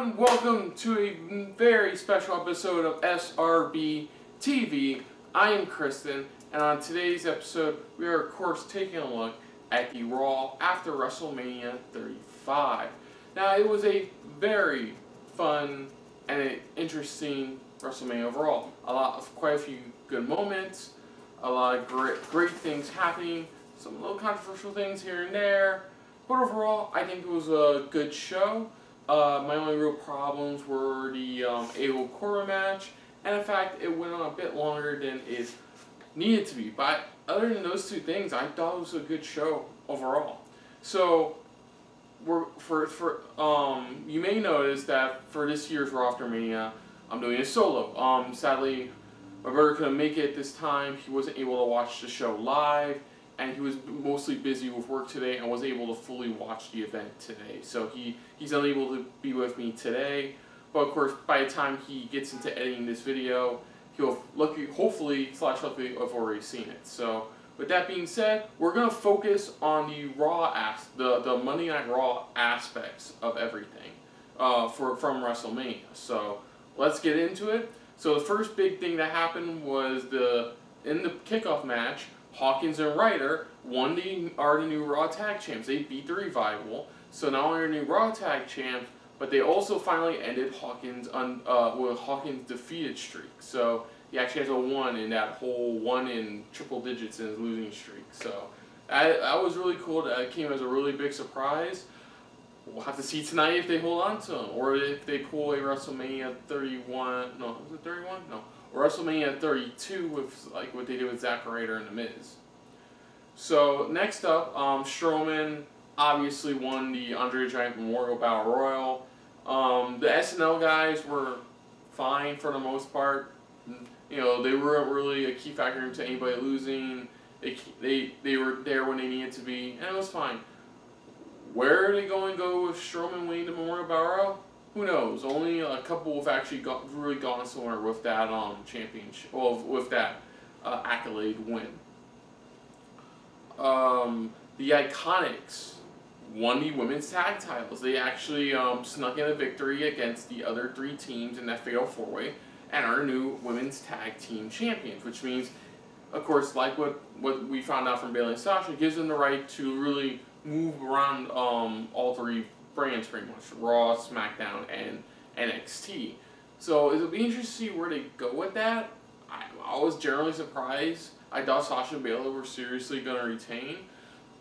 everyone, welcome to a very special episode of SRBTV. I am Kristen, and on today's episode, we are of course taking a look at the Raw after WrestleMania 35. Now, it was a very fun and interesting WrestleMania overall. Quite a few good moments, a lot of great things happening, some little controversial things here and there, but overall, I think it was a good show. My only real problems were the Corbin match, and in fact, it went on a bit longer than it needed to be. But other than those two things, I thought it was a good show overall. So, you may notice that for this year's Raw After Mania, I'm doing a solo. Sadly, my brother couldn't make it this time. He wasn't able to watch the show live, and he was mostly busy with work today and wasn't able to fully watch the event today. So he's unable to be with me today. But of course, by the time he gets into editing this video, he'll hopefully have already seen it. So with that being said, we're gonna focus on the the Monday Night Raw aspects of everything from WrestleMania. So let's get into it. So the first big thing that happened was in the kickoff match, Hawkins and Ryder are the new Raw Tag Champs. They beat the Revival, so not only are they new Raw Tag Champs, but they also finally ended Hawkins' defeated streak. So he actually has a 1 in that whole 1 in triple digits in his losing streak. So that was really cool. That came as a really big surprise. We'll have to see tonight if they hold on to him, or if they pull a WrestleMania 31. No, was it 31? No. Or WrestleMania 32 with like what they did with Zack Ryder and The Miz. So next up, Strowman obviously won the Andre the Giant Memorial Battle Royal. The SNL guys were fine for the most part. You know, they weren't really a key factor into anybody losing. They were there when they needed to be, and it was fine. Where are they going to go with Strowman winning the Memorial Battle Royal? Who knows? Only a couple have actually really gone somewhere with that championship, with that accolade win. The Iconics won the women's tag titles. They actually snuck in a victory against the other 3 teams in that fatal 4-way and are new women's tag team champions, which means, of course, like what we found out from Bayley and Sasha, gives them the right to really move around all 3 brands pretty much, Raw, SmackDown, and NXT. So it'll be interesting to see where they go with that. I was generally surprised. I thought Sasha and Baylor were seriously going to retain.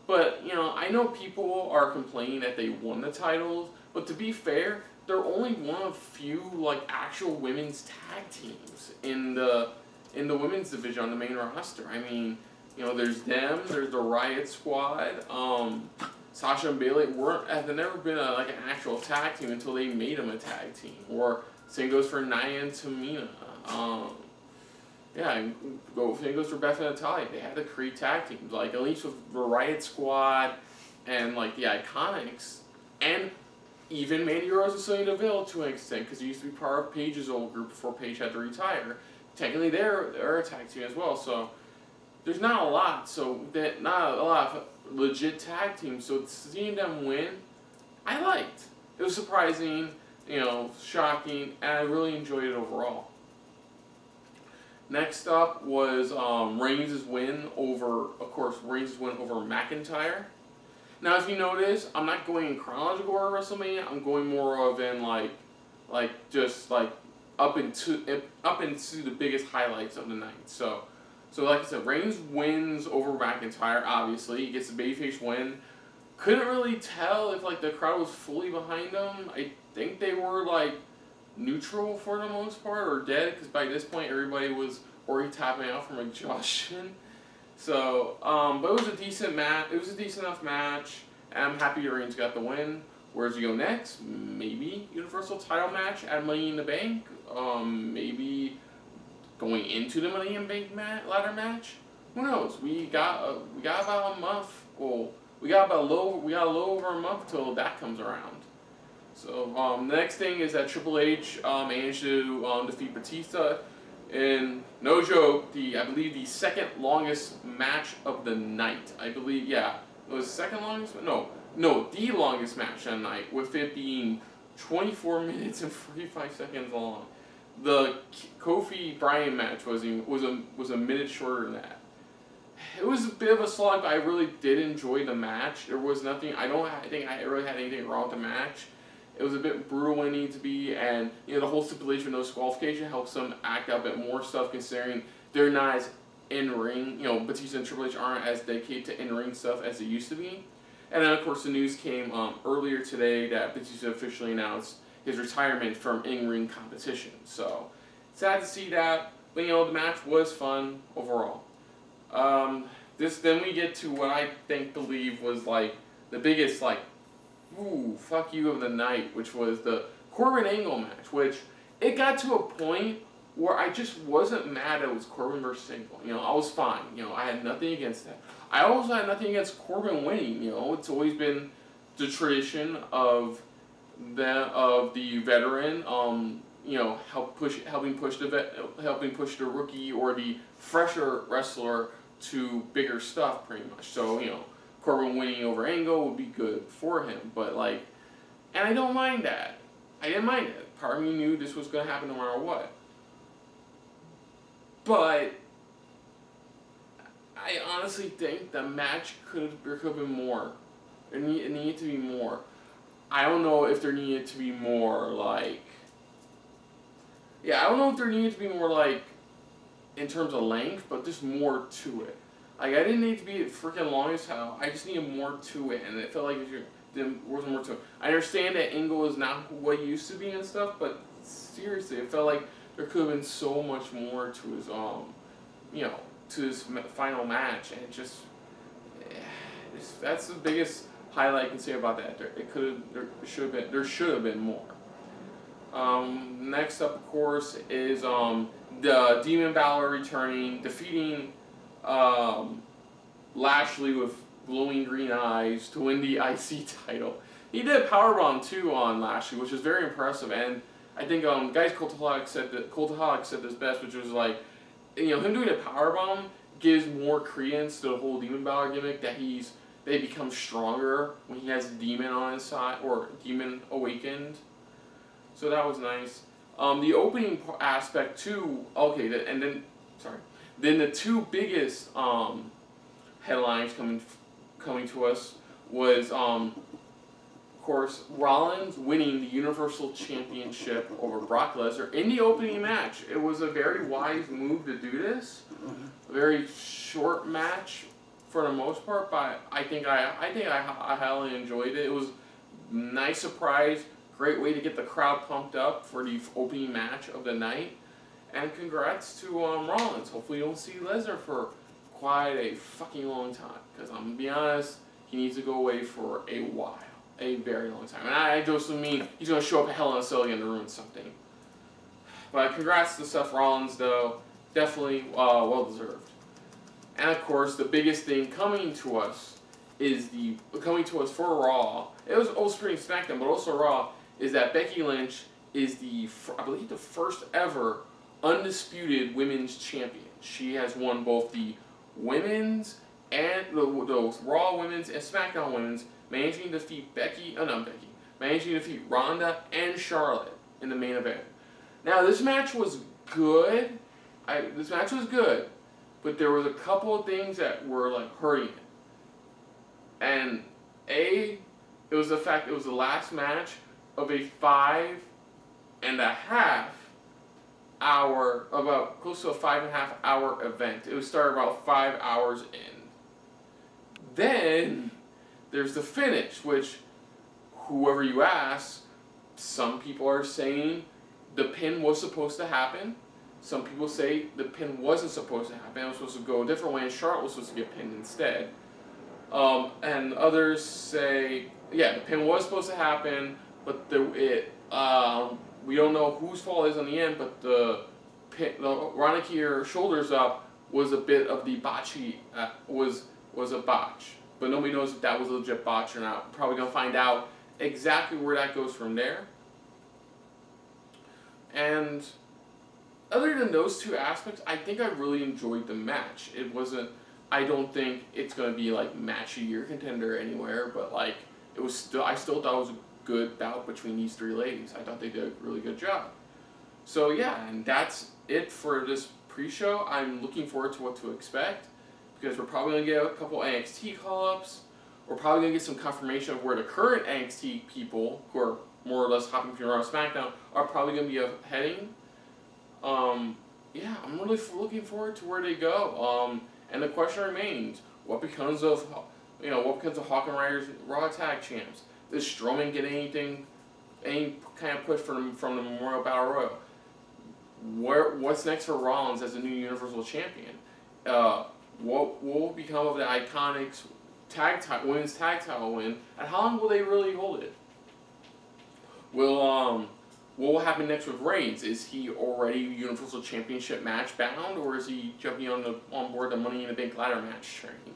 But, you know, I know people are complaining that they won the titles, but to be fair, they're only one of few, like, actual women's tag teams in the women's division on the main roster. I mean, you know, there's them, there's the Riot Squad, Sasha and Bayley have never been an actual tag team until they made them a tag team. Or same goes for Nia and Tamina. Same goes for Beth and Natalya. They had to create tag teams, like at least with the Riot Squad and like the Iconics, and even Mandy Rose and Sonya Deville to an extent, because they used to be part of Paige's old group before Paige had to retire. Technically, they're a tag team as well. So there's not a lot. Not a lot of legit tag teams, so seeing them win, I liked. It was surprising, you know, shocking, and I really enjoyed it overall. Next up was Reigns' win over McIntyre. Now, if you notice, I'm not going in chronological order of WrestleMania. I'm going more of in just up into the biggest highlights of the night. So like I said, Reigns wins over McIntyre, obviously. He gets the babyface win. Couldn't really tell if, the crowd was fully behind him. I think they were, neutral for the most part, or dead, because by this point, everybody was already tapping out from exhaustion. So, but it was a decent match. It was a decent enough match, and I'm happy Reigns got the win. Where does he go next? Maybe Universal title match at Money in the Bank. Maybe going into the Money in the Bank ladder match? Who knows? We got about a month. Well, we got a little over a month till that comes around. So the next thing is that Triple H managed to defeat Batista in, no joke, I believe the second longest match of the night. I believe, yeah, it was the second longest. No, the longest match of the night, with it being 24 minutes and 45 seconds long. The Kofi Bryan match was a minute shorter than that. It was a bit of a slog, but I really did enjoy the match. There was nothing. I think I really had anything wrong with the match. It was a bit brutal when it needed to be, and the whole stipulation of no disqualification helps them act out a bit more stuff, considering they're not as in-ring. Batista and Triple H aren't as dedicated to in-ring stuff as they used to be. And then, of course, the news came earlier today that Batista officially announced his retirement from in-ring competition. So, sad to see that, but the match was fun overall. Then we get to what I believe was the biggest ooh, fuck you of the night, which was the Corbin Angle match, which it got to a point where I just wasn't mad it was Corbin versus Angle. I was fine. I had nothing against that. I also had nothing against Corbin winning. It's always been the tradition of the veteran, helping push the rookie or the fresher wrestler to bigger stuff, pretty much. So Corbin winning over Angle would be good for him, but and I don't mind that. I didn't mind it. Part of me knew this was gonna happen no matter what. But I honestly think the match there could have been more. It needed to be more. I don't know if there needed to be more I don't know if there needed to be more in terms of length, but just more to it. I didn't need to be freaking long as hell. I just needed more to it, and it felt like there wasn't more to it. I understand that Angle is not what he used to be and stuff, but seriously, it felt like there could have been so much more to his to his final match, and that's the biggest highlight I can say about that. There should have been more. Next up, of course, is the Demon Balor returning, defeating Lashley with glowing green eyes to win the IC title. He did a powerbomb too on Lashley, which was very impressive, and I think guys Cultaholic said this best, which was him doing a powerbomb gives more credence to the whole Demon Balor gimmick, that they become stronger when he has a demon on his side, or demon awakened. So that was nice. The opening aspect too. Okay, then the two biggest headlines coming to us was of course Rollins winning the Universal Championship over Brock Lesnar in the opening match. It was a very wise move to do this. A very short match for the most part, but I think I highly enjoyed it. It was a nice surprise, great way to get the crowd pumped up for the opening match of the night. And congrats to Rollins. Hopefully you don't see Lesnar for quite a fucking long time, because I'm gonna be honest, he needs to go away for a while. A very long time. And I just mean he's going to show up at Hell in a Cell again to ruin something. But congrats to Seth Rollins, though. Definitely well deserved. And of course, the biggest thing coming to us for Raw. It was also pretty SmackDown, but also Raw, is that Becky Lynch is I believe the first ever undisputed women's champion. She has won both the women's and the Raw women's and SmackDown women's, managing to defeat managing to defeat Ronda and Charlotte in the main event. Now this match was good. But there was a couple of things that were hurting it. And it was the fact it was the last match of a 5.5 hour, about close to a 5.5 hour event. It was started about 5 hours in. Then there's the finish, which whoever you ask, some people are saying the pin was supposed to happen. Some people say the pin wasn't supposed to happen. It was supposed to go a different way, and Charlotte was supposed to get pinned instead. And others say, yeah, the pin was supposed to happen, but we don't know whose fault it is in the end, but the Ronaki shoulders up was a bit of the botchy, was a botch. But nobody knows if that was a legit botch or not. We're probably going to find out exactly where that goes from there. And other than those two aspects, I think I really enjoyed the match. It wasn't, I don't think it's going to be match of the year contender anywhere, but it was still, I still thought it was a good bout between these three ladies. I thought they did a really good job. So yeah, and that's it for this pre-show. I'm looking forward to what to expect, because we're probably going to get a couple NXT call-ups. We're probably going to get some confirmation of where the current NXT people, who are more or less hopping between Raw and SmackDown, are probably going to be heading. Yeah, I'm really looking forward to where they go. And the question remains, what becomes of, what becomes of Hawkins Ryder's Raw Tag Champs? Does Strowman get any kind of push from the Memorial Battle Royal? What's next for Rollins as a new Universal Champion? What will become of the Iconics women's tag title win, and how long will they really hold it? What will happen next with Reigns? Is he already Universal Championship match bound, or is he jumping on board the Money in the Bank ladder match train?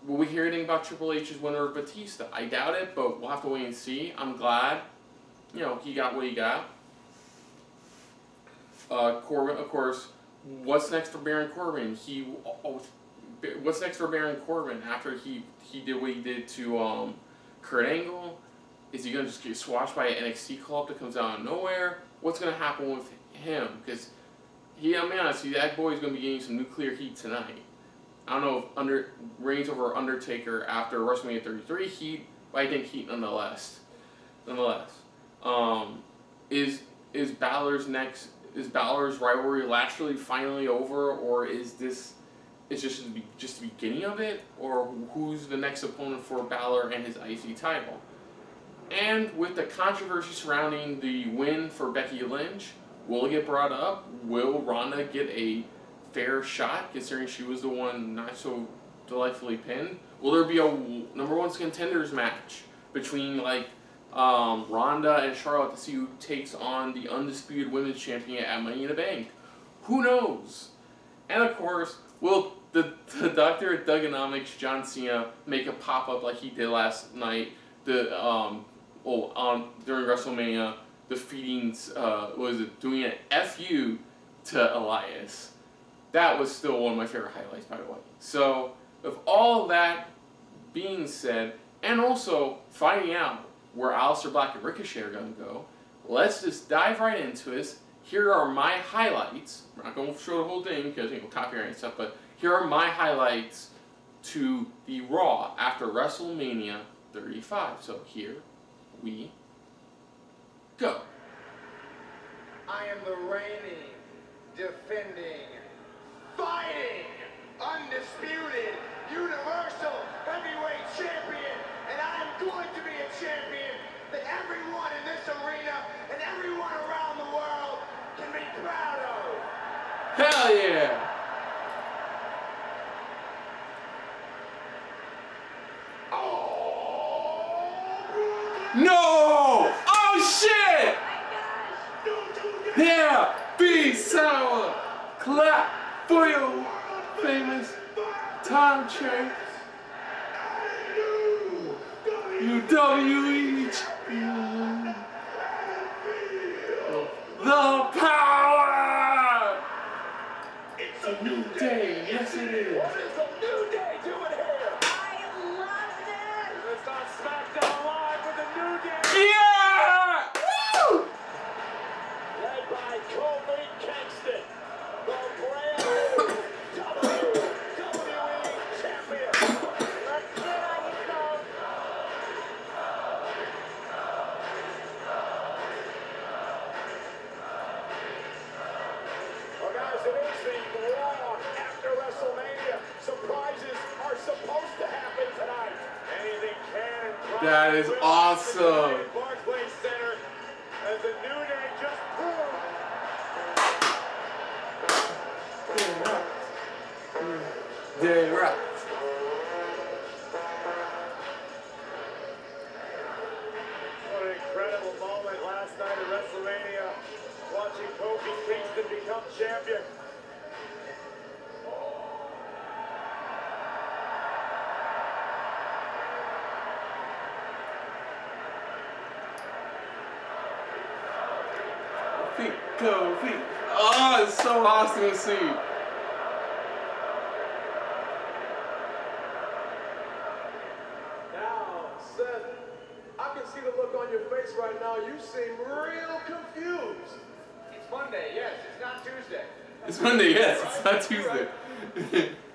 Will we hear anything about Triple H's winner of Batista? I doubt it, but we'll have to wait and see. I'm glad, he got what he got. Corbin, of course. What's next for Baron Corbin? What's next for Baron Corbin after he did what he did to Kurt Angle? Is he gonna just get swatched by an NXT call-up that comes out of nowhere? What's gonna happen with him? Because I'm honest, that boy's gonna be getting some nuclear heat tonight. I don't know if Reigns over Undertaker after WrestleMania 33 heat, but I think heat nonetheless. Is Balor's rivalry Lashley finally over, or is this just the beginning of it, or who's the next opponent for Balor and his IC title? And with the controversy surrounding the win for Becky Lynch, will it get brought up? Will Ronda get a fair shot, considering she was the one not so delightfully pinned? Will there be a #1 contenders match between Ronda and Charlotte to see who takes on the undisputed women's champion at Money in the Bank? Who knows? And of course, will the Dr. Thuganomics John Cena make a pop-up like he did last night during WrestleMania, defeating, doing an FU to Elias? That was still one of my favorite highlights, by the way. So, with all that being said, and also finding out where Aleister Black and Ricochet are going to go, let's just dive right into this. Here are my highlights. I'm not going to show the whole thing because we'll copyright and stuff, but here are my highlights to the Raw after WrestleMania 35. So here we go. I am the reigning, defending, fighting, undisputed, universal heavyweight champion, and I am going to be a champion that everyone in this arena and everyone around the world can be proud of. Hell yeah! No! Oh shit! Yeah! Be sour! Clap for your famous time check. WWE champion. The power! It's a new day, yes it is. What is a new day doing here? I loved it! It's on SmackDown Live with a new day. Yeah! Woo! Led by Kofi Kingston, the brand new WWE champion. Let's get on your phone. Well, guys, it is the Raw after WrestleMania. Surprises are supposed to happen tonight. Anything can and That is awesome. Barclays Center, as the New Day just proved. Day right. What an incredible moment last night at WrestleMania, watching Kofi Kingston become champion. Kofi. Oh, it's so awesome to see. Now, Seth on your face right now, you seem real confused. It's Monday, yes, it's not Tuesday. It's Monday, yes, it's not Tuesday.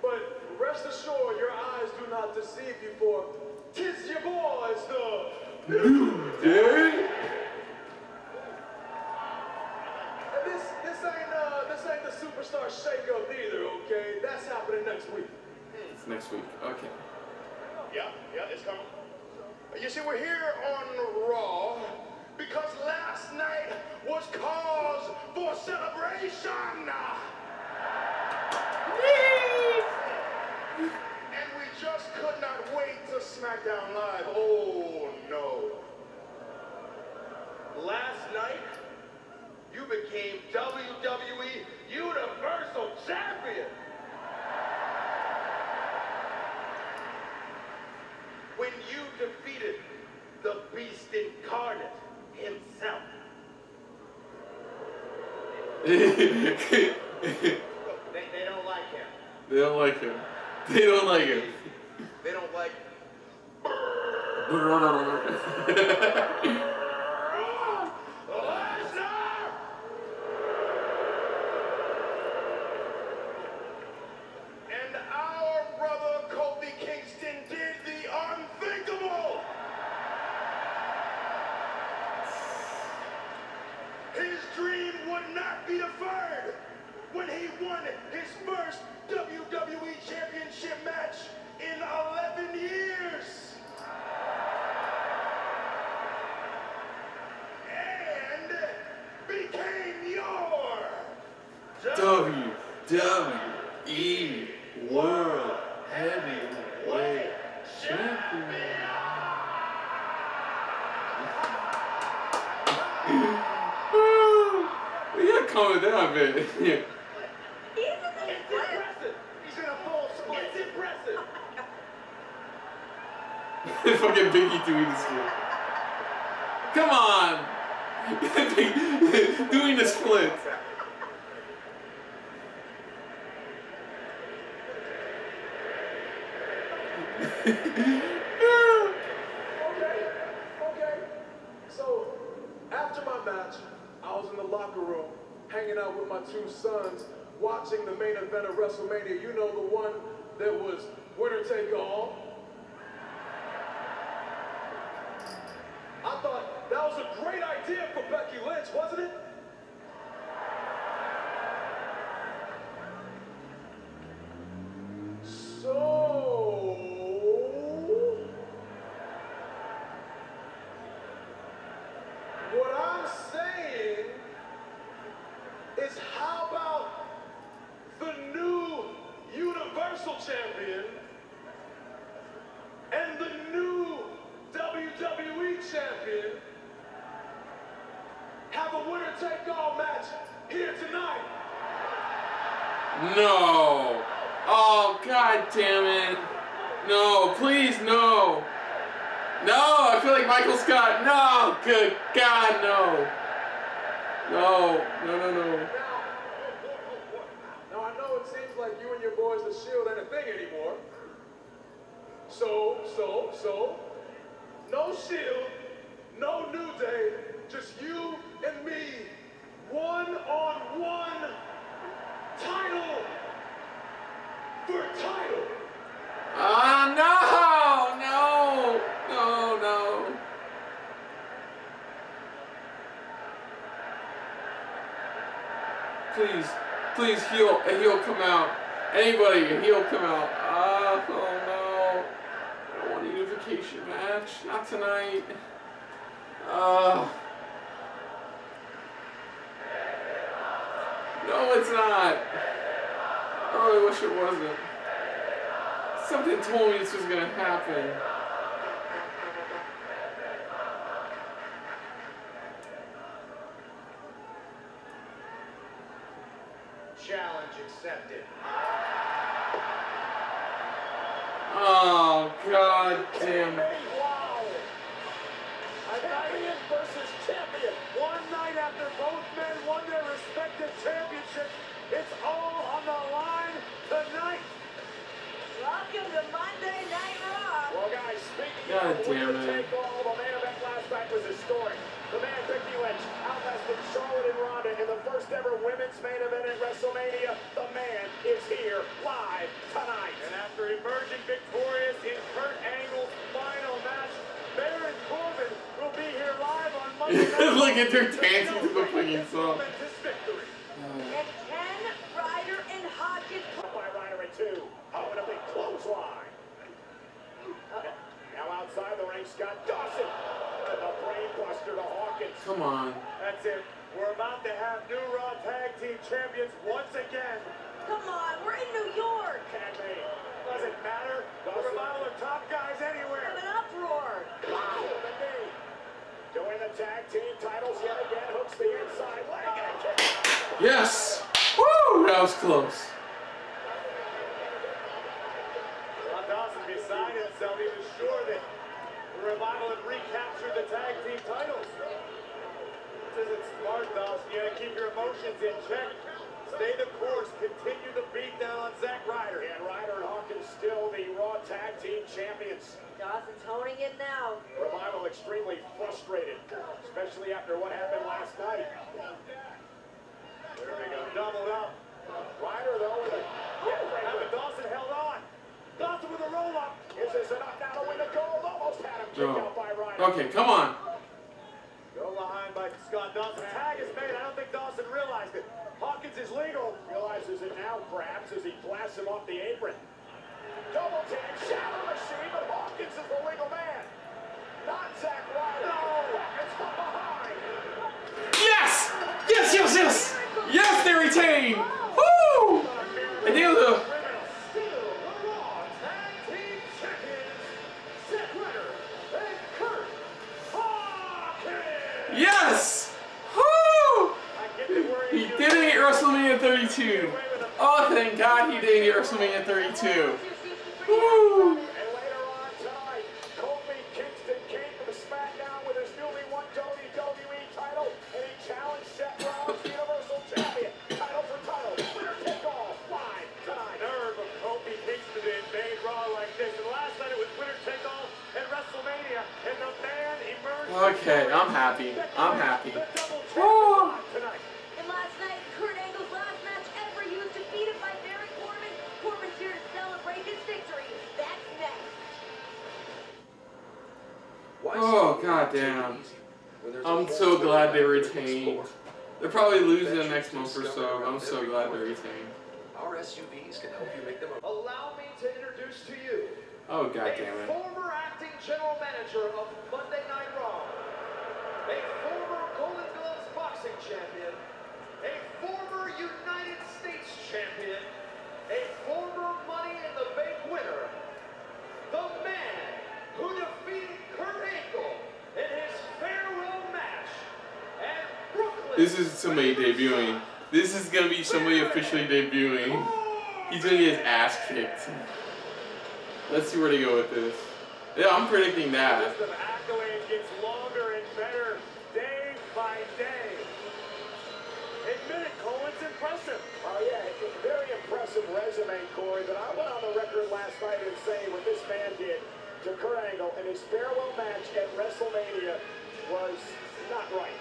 But rest assured, your eyes do not deceive you, for 'tis your boys, the New Day. And this ain't the superstar shakeup either, okay? That's happening next week. It's next week, okay. Yeah, it's coming. You see, we're here on Raw because last night was cause for celebration. And we just could not wait to SmackDown Live. Oh, no. Last night, you became WWE Universal Champion. When you defeated the Beast Incarnate himself. They don't like him. They don't like him. They don't like him. They don't like Lesnar! And our brother Kofi Kingston did the unthinkable. His dream would not be deferred when he won his first WWE Championship match in 11 years. And became your WWE World Heavyweight Champion. We gotta calm it down a bit. He's in the It's impressive. He's in a full split. It's impressive. Fucking Biggie doing this shit. Come on! Doing the split. Okay. So, after my match, I was in the locker room, hanging out with my two sons, watching the main event of WrestleMania. You know, the one that was winner take all. I thought that was a great idea for Becky Lynch, wasn't it? So, what I'm saying is, how about the new Universal Champion and the new WWE Champion have a winner-take-all match here tonight? No. Oh, god damn it. No, please, no. No, I feel like Michael Scott. No, good god, no. No. Now, I know it seems like you and your boys, the Shield, ain't a thing anymore. So, no Shield, no New Day, just you and me, one-on-one, title for title. No. Please, heel come out. Anybody, heel come out. Oh no. I don't want a unification match. Not tonight. No, it's not. I really wish it wasn't. Something told me this was gonna happen. Challenge accepted. Oh, god damn it. Wow! Champion versus champion. One night after both men won their respective championships, it's all on the line tonight. Welcome to Monday Night Raw. Well, guys, speaking God of damn winner it. take all, the main event last night was historic. The man, Becky Lynch, outlasted Charlotte and Ronda in the first ever women's main event at WrestleMania. The man is here live tonight. And after emerging victorious in Kurt Angle's final match, Baron Corbin will be here live on Monday night. Look at their dancing to the fucking song. And Ken, Ryder, and Hawkins. By Ryder at 2. Oh, and a big clothesline. Now outside the ring, Scott Dawson. And the brain buster to Hawkins. Come on. That's it. We're about to have new Raw Tag Team Champions once again. Come on, we're in New York. Can they? Doesn't matter. We're about the top guys anywhere. Have an uproar. Wow, the knee. Doing the tag team titles yet again. Hooks the inside leg and kick. Yes. Woo! That was close. Scott Dawson beside himself. He was sure that the Revival had recaptured the tag team titles. This isn't smart, Dawson. You gotta keep your emotions in check. Stay the course. Continue the beat down on Zack Ryder. And Ryder and Hawkins still the Raw Tag Team Champions. Dawson's honing in now. Revival extremely frustrated, especially after what happened last night. There we go, doubled up. Ryder, though, with a but Dawson held on. Dawson with a roll-up. Is this enough now to win the gold? Almost had him kicked out by Ryder. Okay, come on. Go behind by Scott Dawson. Tag is made. I don't think Dawson realized it. Hawkins is legal. Realizes it now, perhaps, as he blasts him off the apron. Double team, shadow machine, but Hawkins is the legal man. Not Zack Ryder. No, it's from behind. Yes! Yes, yes, yes! Yes, they retain! Woo! I think it was a... Still the Raw Tag Team Champions, Zack Ryder and Kurt Hawkins. Yes! Woo! He did it at WrestleMania 32. Oh, thank God he did it at WrestleMania 32. Woo! And later on tonight, Kofi Kingston came to the SmackDown with his newly won WWE title, and he challenged Seth Rollins, Universal Champion, title for title, winner take all, live tonight. Nerve of Kofi Kingston to invade Raw like this, and last night it was winner take all at WrestleMania, and the man emerged. Okay, I'm happy. I'm happy. Woo! Tonight. And last night, Kurt Angle's last match ever, he was defeated by Baron Corbin. Corbin's here to celebrate his victory. That's next. Oh, goddamn. I'm so glad they retained. They'll probably lose in the next month or so. I'm so glad they retained. Our SUVs can help you make them. Allow me to introduce to you Oh, goddamn a it. former acting general manager of Monday Night Raw, a former Golden Gloves boxing champion, a former United States champion, a former Money in the Bank winner, the man who defeated Kurt Angle in his farewell match at Brooklyn. This is somebody debuting. This is gonna be somebody officially debuting. He's gonna get his ass kicked. Let's see where they go with this. Yeah, I'm predicting that. The list of accolades gets longer and better day by day. Admit it, Cole, it's impressive. Oh, yeah, it's a very impressive resume, Corey, but I went on the record last night and saying what this man did to Kurt Angle in his farewell match at WrestleMania was not right.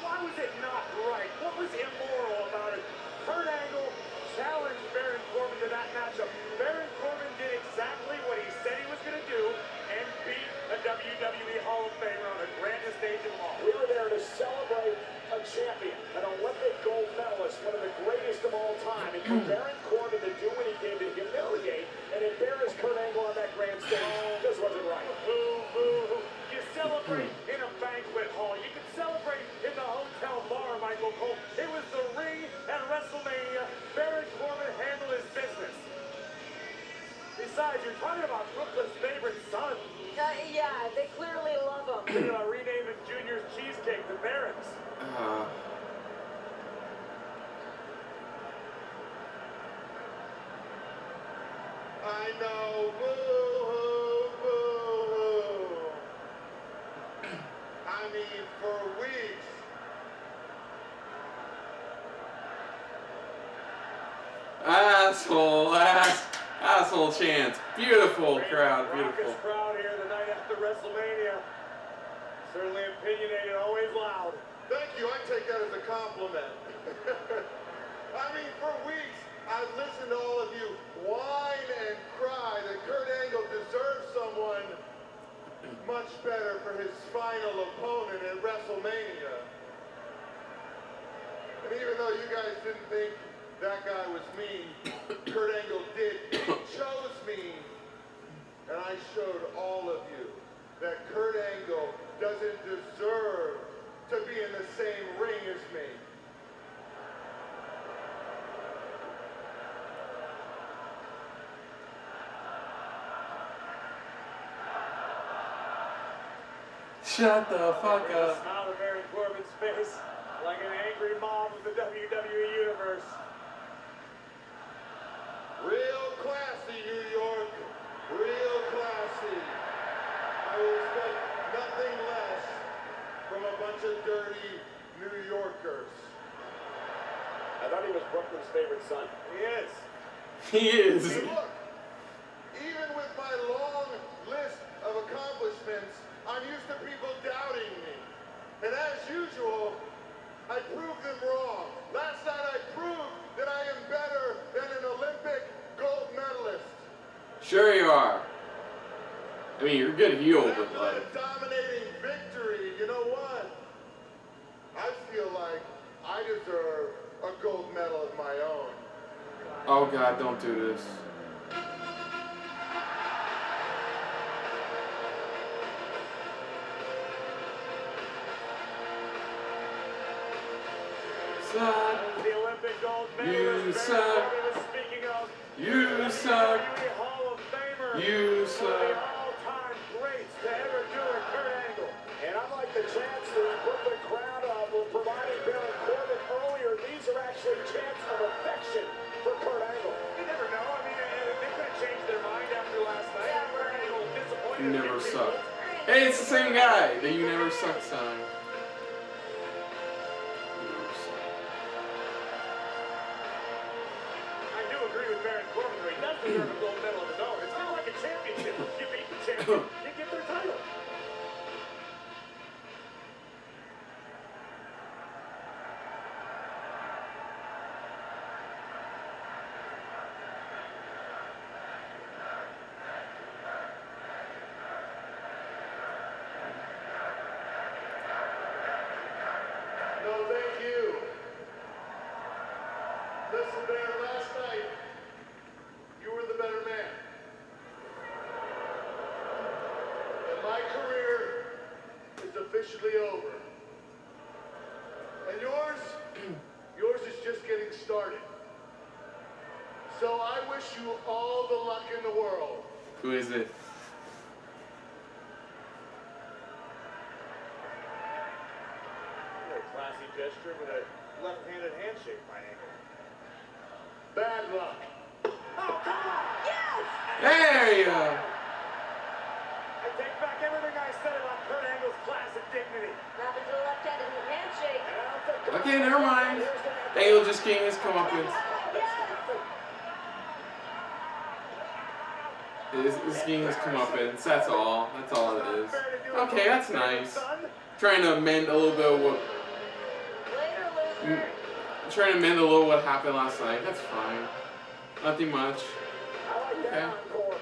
Why was it not right? What was immoral about it? Kurt Angle challenged Baron Corbin to that matchup. Baron Corbin did exactly what he said he was going to do and beat a WWE Hall of Famer on the grandest stage of all. We were there to celebrate a champion, an Olympic gold medalist, one of the greatest of all time. And for Baron Corbin to do what he did to humiliate and embarrass Kurt Angle on that grand stage just wasn't right. Boo, boo. You celebrate in a banquet hall. You can celebrate in the hotel bar, Michael Cole. It was the ring at WrestleMania. Baron Corbin handled his business. Besides, you're talking about Brooklyn's favorite son. Yeah, they clearly love him. Thinking about renaming Junior's cheesecake to Baron's. I know, boo, boo. I mean, for weeks. Asshole chance. Beautiful crowd, beautiful. Raucous crowd here the night after WrestleMania. Certainly opinionated, always loud. Thank you, I take that as a compliment. I mean, for weeks, I've listened to all of you whine and cry that Kurt Angle deserves someone much better for his final opponent at WrestleMania. And even though you guys didn't think that guy was me, Kurt Angle did. He chose me, and I showed all of you that Kurt Angle doesn't deserve to be in the same ring as me. Shut the fuck The up. smile of Baron Corbin's face, like an angry mob of the WWE Universe. Real classy, New York. Real classy. I would expect nothing less from a bunch of dirty New Yorkers. I thought he was Brooklyn's favorite son. He is. He is. See, look, even with my long list of accomplishments, I'm used to people doubting me. And as usual, I proved them wrong. Last night I proved that I am better than an Olympic gold medalist. Sure you are. I mean, you're a good heel, And but after like... that dominating victory, you know what? I feel like I deserve a gold medal of my own. Oh God, don't do this. Suck. The Olympic gold You medalist suck. Baron Corbin was speaking of. You suck. WWE Hall of Famer. You One of suck. the all-time greats to ever do it, Kurt Angle. And unlike the chants that Brooklyn crowd were providing Baron Corbin earlier, these are actually chants of affection for Kurt Angle. You never know. I mean, they could have changed their mind after last night. Kurt Angle disappointed. You never suck. Hey, it's the same guy. The You Never Suck sign. I do agree with Baron Corbin, though. He does deserve a gold medal of his own. It's kind of like a championship. You beat the champion, you get their title. No, thank you. Listen, Baron, last night, you were the better man. And my career is officially over. And yours is just getting started. So I wish you all the luck in the world. Who is it? A classy gesture with a left-handed handshake by Angle. Bad luck. Oh, come on! Yes! There you go. I take back everything I said about Kurt Angle's class and dignity. Not until the left-handed handshake. And I don't think Okay, never mind. Angle just getting his comeuppance. He's getting his comeuppance. That's all. That's all it is. Okay, that's nice. Trying to amend a little bit of what. Later, loser. Trying to mend a little what happened last night. That's fine. Nothing much. I like that Okay. encore.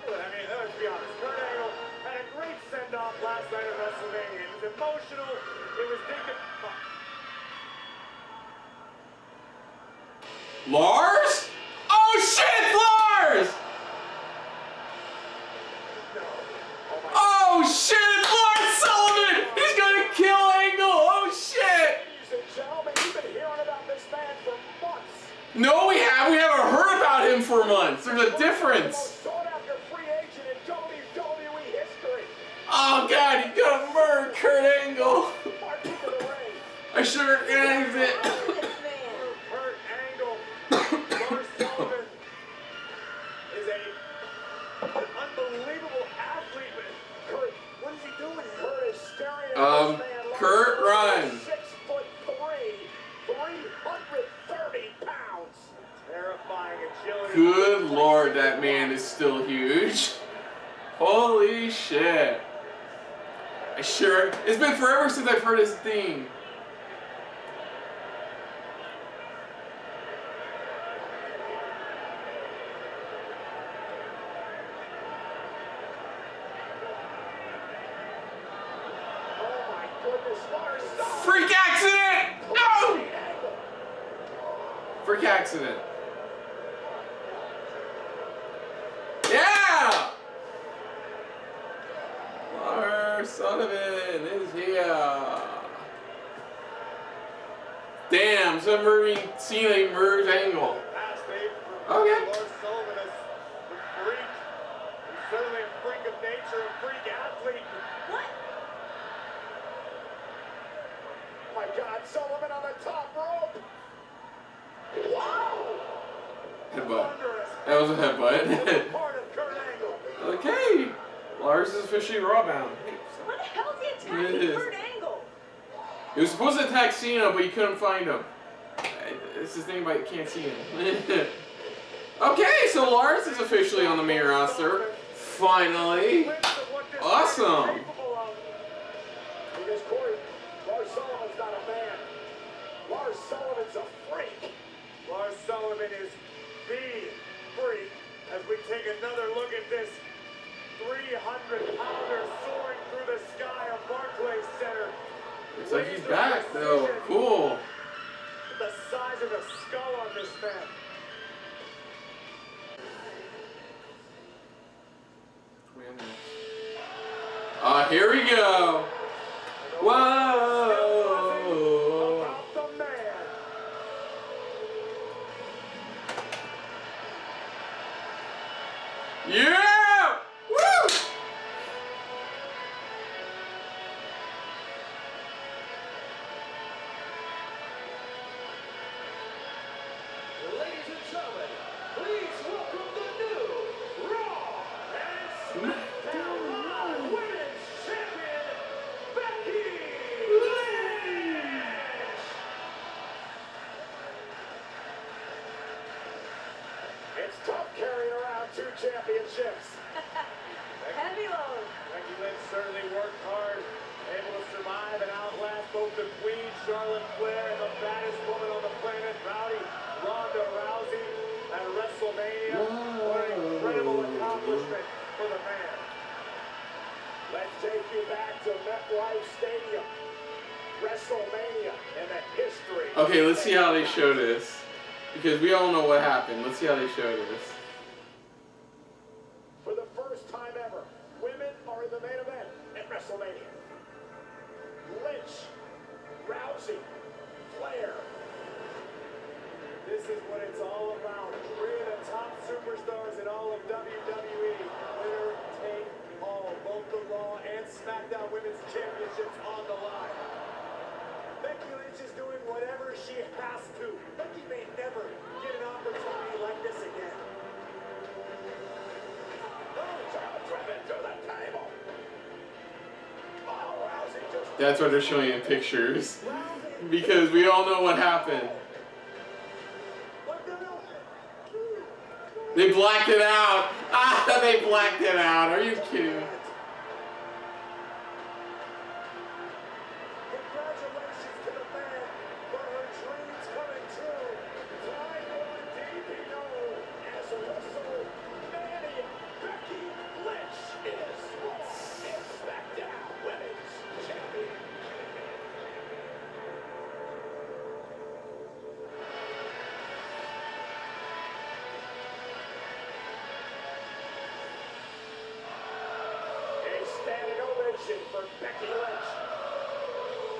I mean, let's be honest. Kurt Angle had a great send-off last night at WrestleMania. It was emotional. It was dignified. LARS? Oh shit, LARS! Oh shit, it's Lars Sullivan! He's gonna kill Angle! Oh shit! Ladies and gentlemen, you've been hearing about this man for months. No, we haven't. We haven't heard about him for months. There's a difference. Most sought-after free agent in WWE history. Oh god, he's gonna murder Kurt Angle. March into the ring. I should have recognized it. This man. Kurt Angle. Lars Sullivan is an unbelievable athlete. But Kurt, what is he doing? Kurt is staring at this man. Kurt, run. 6'3", 330 pounds. Terrifying agility. Good lord, that man is still huge. Holy shit. Sure. It's been forever since I've heard his theme. Freak accident! No! Freak accident. Yeah! Lars Sullivan is here. Damn, submarine ceiling merge angle. Okay. Lars Sullivan is a freak. He's certainly a freak of nature, a freak athlete. What? My God, Sullivan on the top rope. Wow. Headbutt. That was a headbutt. Part of Kurt Angle. Okay. Lars is officially Raw bound. Hey, What the hell is he attacking Kurt Angle? he was supposed to attack Cena, but you couldn't find him. It's his thing, but you can't see him. Okay, so Lars is officially on the main roster. Finally. Awesome. Because Corey, Lars Sullivan's not a man. Lars Sullivan's a freak. Lars Sullivan is the freak. As we take another look at this 300-pounder soaring through the sky of Barclays Center. Looks like he's back, though. Cool. The size of the skull on this man. Here we go. Whoa. About the man. Yeah! Woo! Ladies and gentlemen, please welcome the new Raw and SmackDown Live Women's Champion, Becky Lynch! It's tough carrying around 2 championships. Heavy load. Becky Lynch certainly worked hard, able to survive and outlast both the Queen, Charlotte Flair, and the baddest woman on the planet, Rowdy Ronda Rousey, at WrestleMania. What an incredible accomplishment for the man. Let's take you back to MetLife Stadium. WrestleMania and the history. Okay, let's see how they show this. Because we all know what happened. Let's see how they show this. For the first time ever, women are in the main event at WrestleMania. Lynch, Rousey, Flair. This is what it's all about. Bringing the top superstars in all of WWE. Winner take all. Both the Raw and SmackDown Women's Championships on the line. Becky Lynch is doing whatever she has to. Becky may never get an opportunity like this again. Driven to the table. Oh, Rousey just... That's what they're showing in pictures. Because we all know what happened. They blacked it out. Ah, they blacked it out. Are you kidding? Congratulations to the man for her dreams coming true. Flying on DPO as WrestleMania. Becky Lynch is Raw and SmackDown Women's Champion. A standing ovation for Becky Lynch.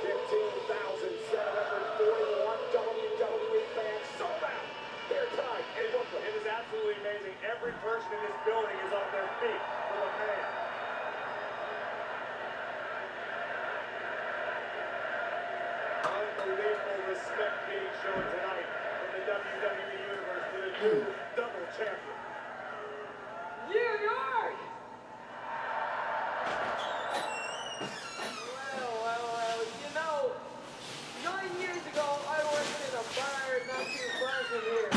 15,741 WWE fans sold out. Their time in Brooklyn. It is absolutely amazing. Every person in this building is on their feet for the man. Unbelievable respect being shown tonight from the WWE Universe to the new double champion. New York! Well, you know, 9 years ago, I worked in a bar not too far from here.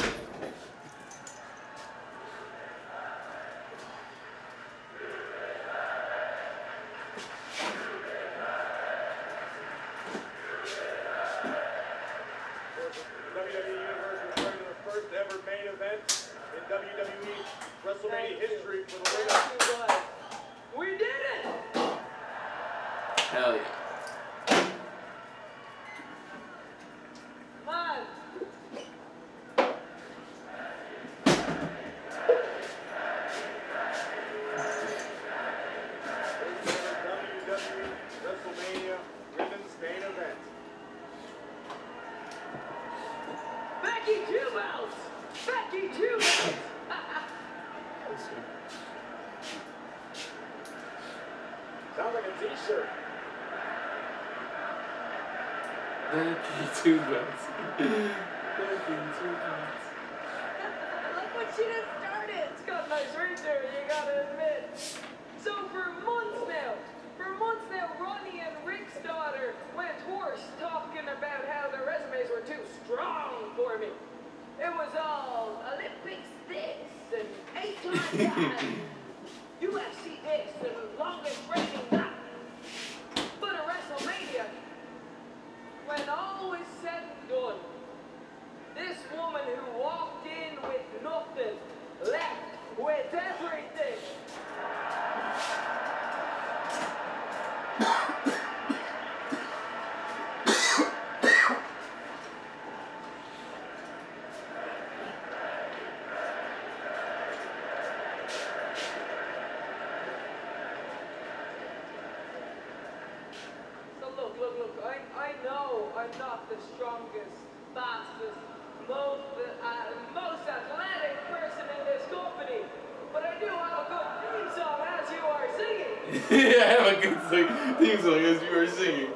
Becky 2 minutes. Sounds like a t-shirt. Becky 2 minutes. Becky 2 minutes. Look what she just started. It's got a nice ring to it, you gotta admit. So for months now, Ronnie and Rick's daughter went hoarse talking about how their resumes were too strong for me. It was all Olympics this and 8 times that, UFC this and longest reigning that. But at WrestleMania, when all was said and done, this woman who walked in with nothing left with everything. So look, I know I'm not the strongest, fastest, most athletic person in this company, but I do have a good theme song as you are singing. Yeah, I have a good theme song as you are singing.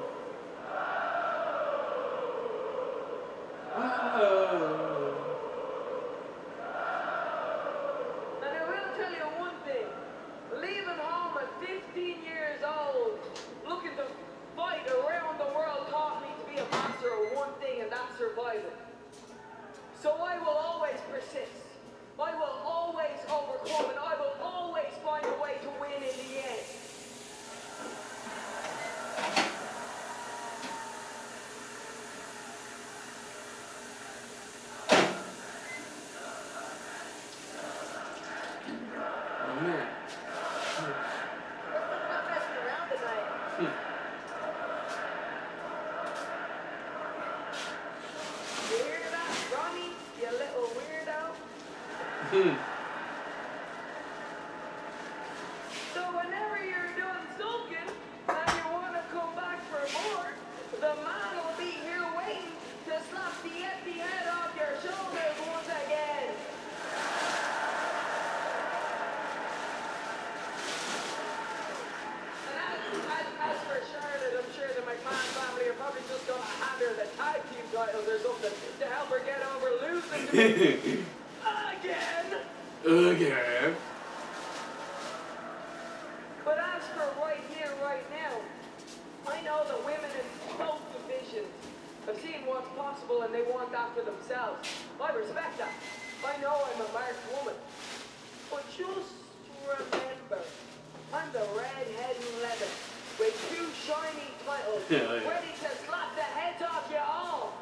And I will tell you one thing, leaving home at 15 years old, looking to fight around the world taught me to be a master of one thing, and that's surviving. So I will always persist. I will always overcome, and I will always find a way to win in the end. Oh man. I'm not messing around tonight. You hear that, Ronnie? You little weirdo. So whenever you're done sulking and you want to come back for more, the man will be here waiting to slap the empty head off your shoulders once again. And as for Charlotte, I'm sure the McMahon family are probably just going to hand her the tag team titles or something to help her get over losing to me. Again. But as for right here, right now, I know the women in both divisions have seen what's possible and they want that for themselves. I respect that. I know I'm a marked woman. But just remember, I'm the red-head in leather with 2 shiny titles, Yeah. ready to slap the heads off you all.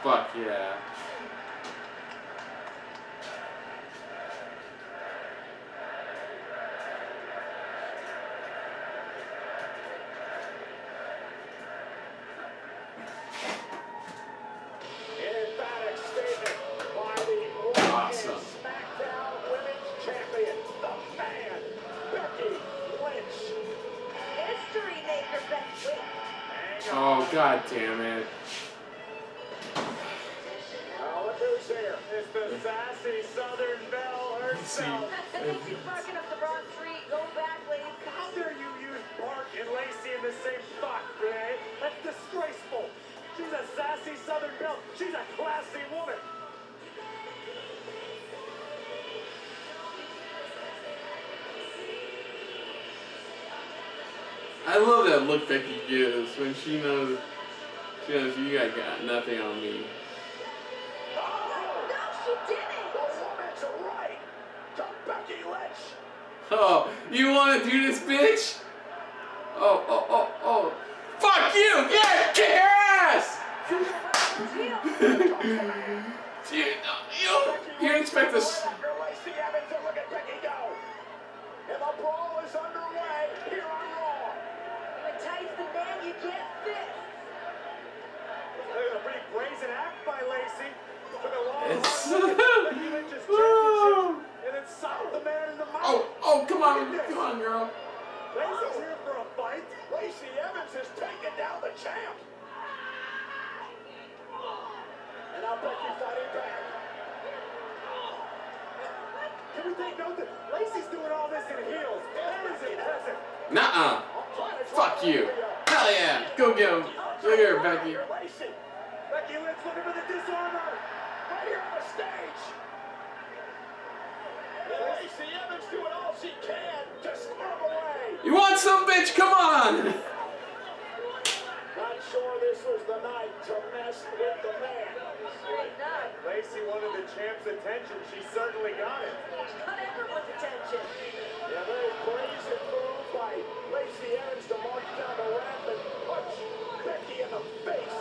Fuck yeah. Emphatic statement by the Awesome. SmackDown Women's Champion, the man, Becky Lynch. History maker, Becky. Hang on. Oh god damn it. Look who's here. It's the sassy Southern Belle herself. I think she's barking up the wrong tree. Go back, ladies. How dare you use Bart and Lacey in the same spot, Renee? That's disgraceful. She's a sassy Southern Belle. She's a classy woman. I love that look Becky gives when she knows you got nothing on me. No, she didn't. The woman's right to Becky Lynch. Oh, you wanna do this, bitch? Oh. Fuck you! Yeah, kick her ass! You didn't expect this. After Lacey Evans, and look at Becky go. And the brawl is underway here on Raw. When ties the man, you get fist. A pretty brazen act by Lacey. Took a long It's- Becky Lynch's championship and then socked the man in the mouth. Oh, come on, girl. Lacey's here for a fight. Lacey Evans has taken down the champ. And now Becky fighting back. Can we take note that Lacey's doing all this in heels? That is impressive. Nuh-uh. Fuck you. Hell yeah. Go get him. Look at her, Becky. Lacey. Becky Lynch looking for the disarmer. Right here on the stage. Lacey Evans doing all she can to squirm away. You want some, bitch? Come on. Not sure this was the night to mess with the man. Straight up. Lacey wanted the champ's attention. She certainly got it. Got everyone's attention. Yeah, very brazen move by Lacey Evans to march down the ramp and punch Becky in the face.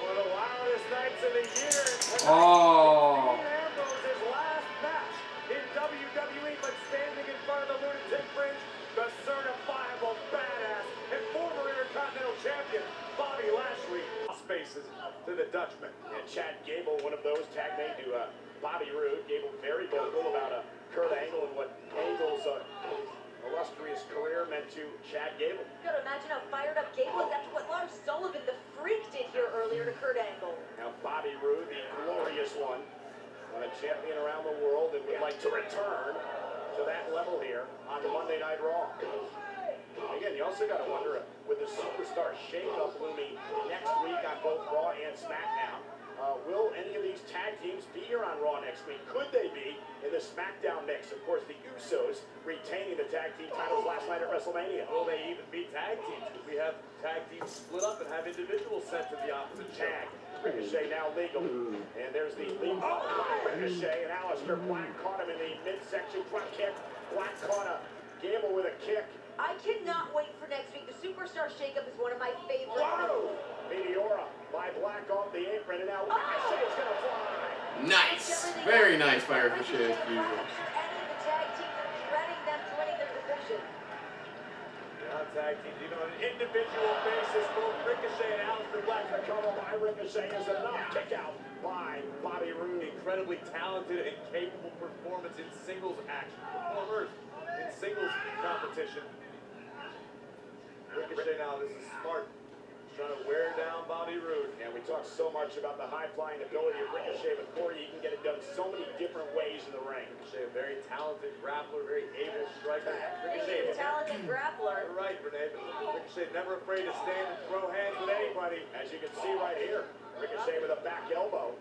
One of the wildest nights of the year. Oh. Ambrose's last match in WWE, but standing in front of the lunatic fringe, the certifiable badass and former Intercontinental Champion, Bobby Lashley. Spaces to the Dutchman. And Chad Gable, one of those tag made to Bobby Roode. Gable very vocal about Kurt Angle and what Angle's illustrious career meant to Chad Gable. You gotta imagine how fired up Gable is after what Lars Sullivan, the Freak, did here earlier to Kurt Angle. Now Bobby Roode, the glorious one, a champion around the world, and would like to return to that level here on Monday Night Raw. Again, you also got to wonder, with the superstar shake-up looming next week on both Raw and SmackDown, will any of these tag teams be here on Raw next week? Could they be in the SmackDown mix? Of course, the Usos retaining the tag team titles last night at WrestleMania. Will they even be tag teams? Because we have tag teams split up and have individuals sent to the opposite Tag. Ricochet now legal. And there's the legal. Oh, Ricochet and Aleister Black caught him in the midsection front kick. Black caught Gable with a kick. I cannot wait for next week. The Superstar Shakeup is one of my favorites. Whoa! Meteora by Black off the apron, and now Ricochet's gonna fly. Nice. Very nice by Ricochet, as usual. Any of the tag teams are dreading them joining their division. Not tag teams, even on an individual basis, both Ricochet and Aleister Black. The cover by Ricochet is enough. Kick out by Bobby Roode. Incredibly talented and capable performance in singles action. Performers in singles competition. Ricochet now, this is smart. He's trying to wear down Bobby Roode. And we talk so much about the high-flying ability of Ricochet, but Corey, he can get it done so many different ways in the ring. Ricochet, a very talented grappler, very able striker. He's a talented grappler. You're right, Renee. Ricochet never afraid to stand and throw hands with anybody. As you can see right here, Ricochet with a back elbow.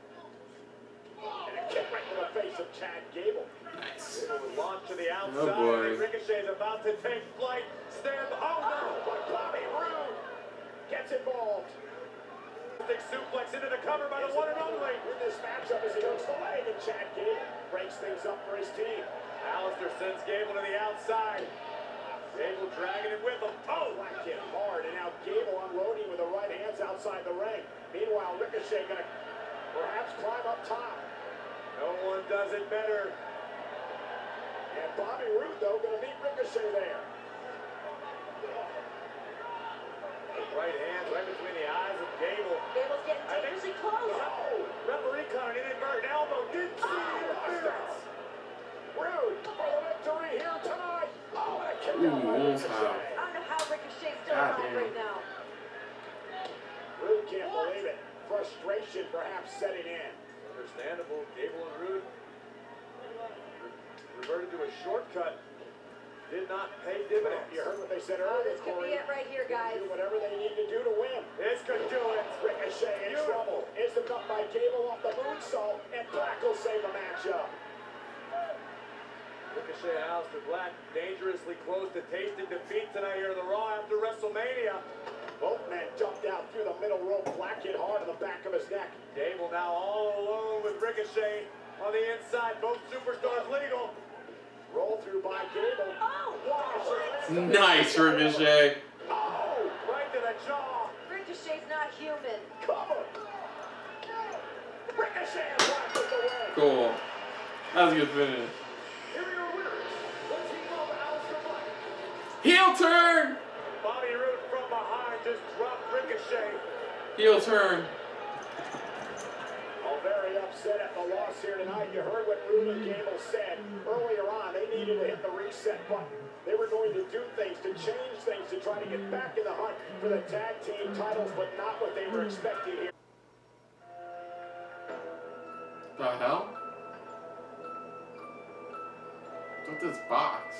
And a kick right to the face of Chad Gable. Nice. It will launch to the outside. Oh boy. Ricochet is about to take flight. Stand. Oh no! But Bobby Roode gets involved. Big suplex into the cover by the one and only. In this matchup as he hooks the leg, and Chad Gable breaks things up for his team. Aleister sends Gable to the outside. Gable dragging it with him. Oh, whacked him hard, and now Gable unloading with the right hands outside the ring. Meanwhile, Ricochet gonna perhaps climb up top. No one does it better. And Bobby Roode, though, gonna meet Ricochet there. Right hands right between the eyes of Gable. Gable's getting dangerously close. Oh, referee caught an inadvertent elbow. Didn't see the interference. Roode for the victory here tonight. Oh, and a kick out by almost Ricochet. I don't know how Ricochet's still God alive damn. right now. Roode can't believe it. Frustration perhaps setting in. Understandable. Gable and Roode reverted to a shortcut. Did not pay dividends. You heard what they said Oh, earlier, this could Corey. be it right here, guys. Do whatever they need to do to win. This could do it. Ricochet in trouble. Is the cut by Gable off the moonsault, and Black will save the matchup. Ricochet and Aleister Black dangerously close to tasting defeat tonight here in the Raw after WrestleMania. Both men jumped out through the middle rope. Black hit hard on the back of his neck. Gable now all alone with Ricochet on the inside. Both superstars legal. Roll through by Gable. Oh! Wow. Nice, Ricochet. Oh! Right to the jaw. Ricochet's not human. Cover. Ricochet and Black with the win. Cool. That was a good finish. Here are your winners. The team of Aleister Black. Heel turn! Bobby Roode from behind just dropped Ricochet. Heel turn. very upset at the loss here tonight. You heard what Rooble and Gable said earlier on. They needed to hit the reset button. They were going to do things, to change things, to try to get back in the hunt for the tag team titles, but not what they were expecting here. The hell? What's this box?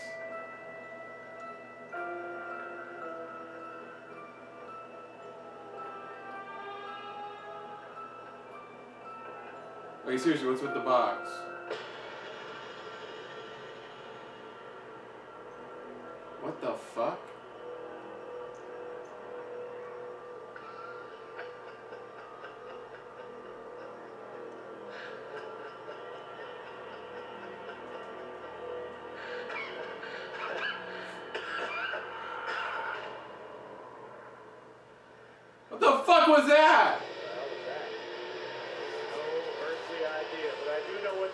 Wait, seriously, what's with the box? What the fuck? What the fuck was that?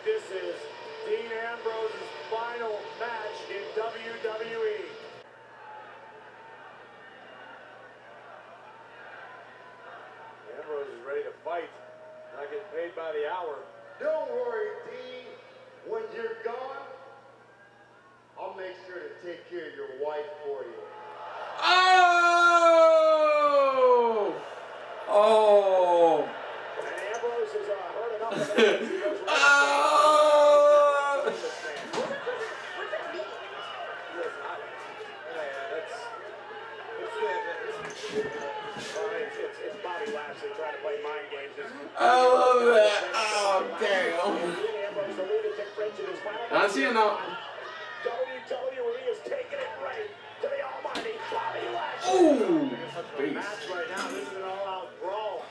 This is Dean Ambrose's final match in WWE. Ambrose is ready to fight. Not getting paid by the hour. Don't worry, Dean. When you're gone, I'll make sure to take care of your wife for you. Oh! Oh! And Ambrose has heard enough of it. It's Bobby Lashley trying to play mind games. I love that. Oh, damn. I see it now. WWE is taking it right to the almighty Bobby Lashley. Ooh! Match right now. This is an all-out brawl.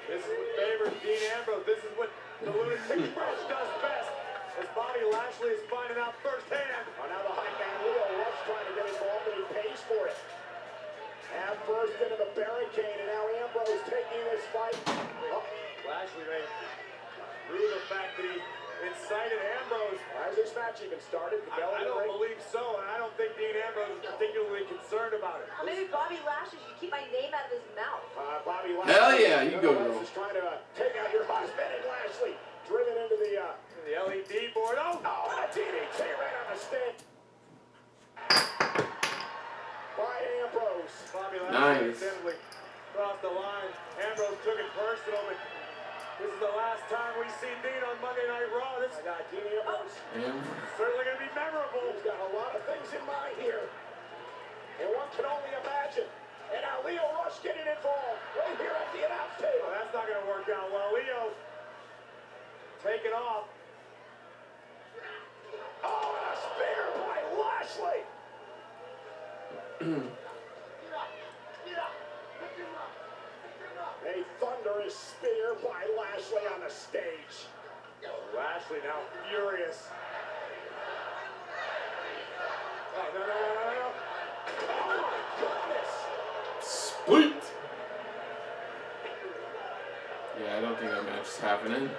This is what favors Dean Ambrose. This is what the Lunatic Express does best. As Bobby Lashley is finding out firsthand. Now the hype man Leo Rush trying to get involved, and he pays for it. Half burst into the barricade, and now Ambrose taking this fight. Oh, Lashley may rue the fact that he incited Ambrose. As this match even started, I don't believe so, and I don't think Dean Ambrose is particularly concerned about it. Maybe Bobby Lashley should keep my name out of his mouth. Bobby Lashley. Hell yeah, you go, girl. Is trying to take out your husband, and Lashley driven into the LED board. Oh, no, and a DDT right on the stick. By Ambrose. Bobby Lashley accidentally crossed the line. Ambrose took it personal, but this is the last time we see Dean on Monday Night Raw. This guy, Dean Ambrose, certainly going to be memorable. He's got a lot of things in mind here, and one can only imagine. And now Leo Rush getting involved right here at the announce table. Well, that's not going to work out well. Leo taking off. Oh, and a spear by Lashley. A thunderous spear by Lashley on the stage. Lashley now furious. Oh, no. Oh, my goodness. Split! Yeah, I don't think that match is happening.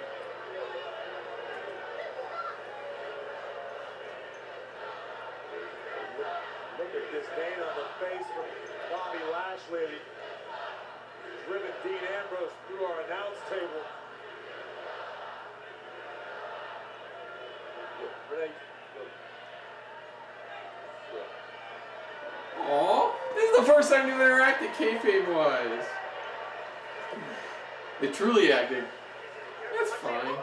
Look at disdain on the face from Bobby Lashley. Driven Dean Ambrose through our announce table. Aww, this is the first time you've interacted kayfabe-wise. They truly acted. That's fine.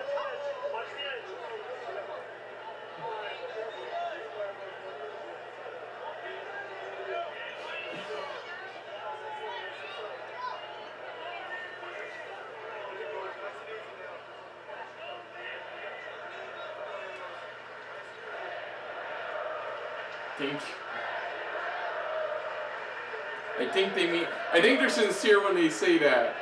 I think they're sincere when they say that.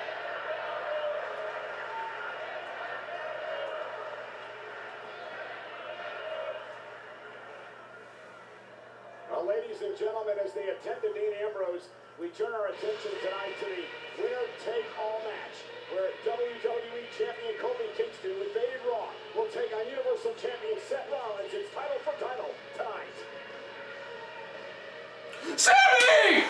Well, ladies and gentlemen, as they attend to Dean Ambrose, we turn our attention tonight to the winner-take-all match, where WWE Champion Kofi Kingston, who invaded Raw, will take on Universal Champion Seth Rollins. It's title for title tonight. Sami!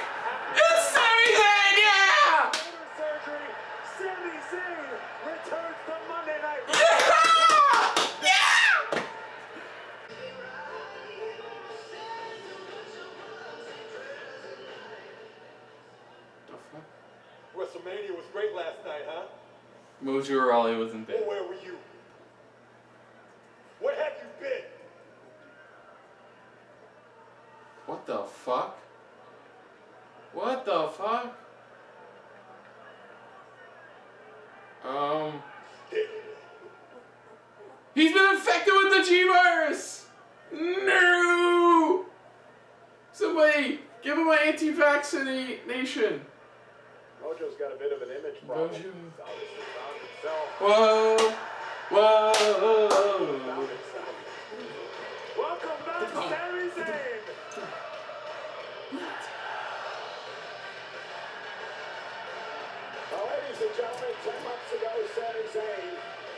It's Sami Zayn, yeah! Surgery, Sami Zayn returns to Monday Night Mania was great last night, huh? Mojo Rawley wasn't there. Well, where were you? What have you been? What the fuck? What the fuck? He's been infected with the G-Virus! No! Somebody, give him an anti-vaccination. Mojo's got a bit of an image problem. Mojo. Obviously found himself. Whoa! Whoa! Welcome back, Sami Zayn! Well, ladies and gentlemen, 10 months ago, Sami Zayn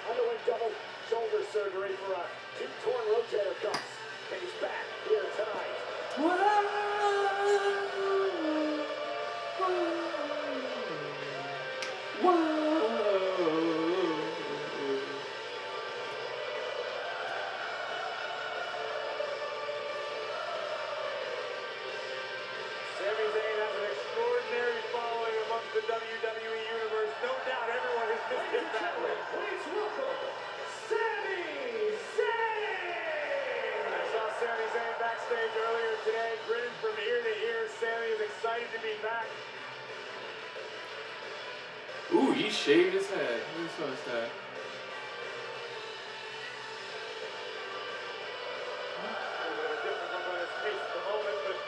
underwent double shoulder surgery for 2 torn rotator cuffs. And he's back here tonight. Sami Zayn has an extraordinary following amongst the WWE Universe. No doubt everyone has missed him badly. Please welcome Sami Zayn! I saw Sami Zayn backstage earlier today, grinning from ear to ear. Sami is excited to be back. Ooh, he shaved his head. Who saw his head? A different look on his face at the moment, but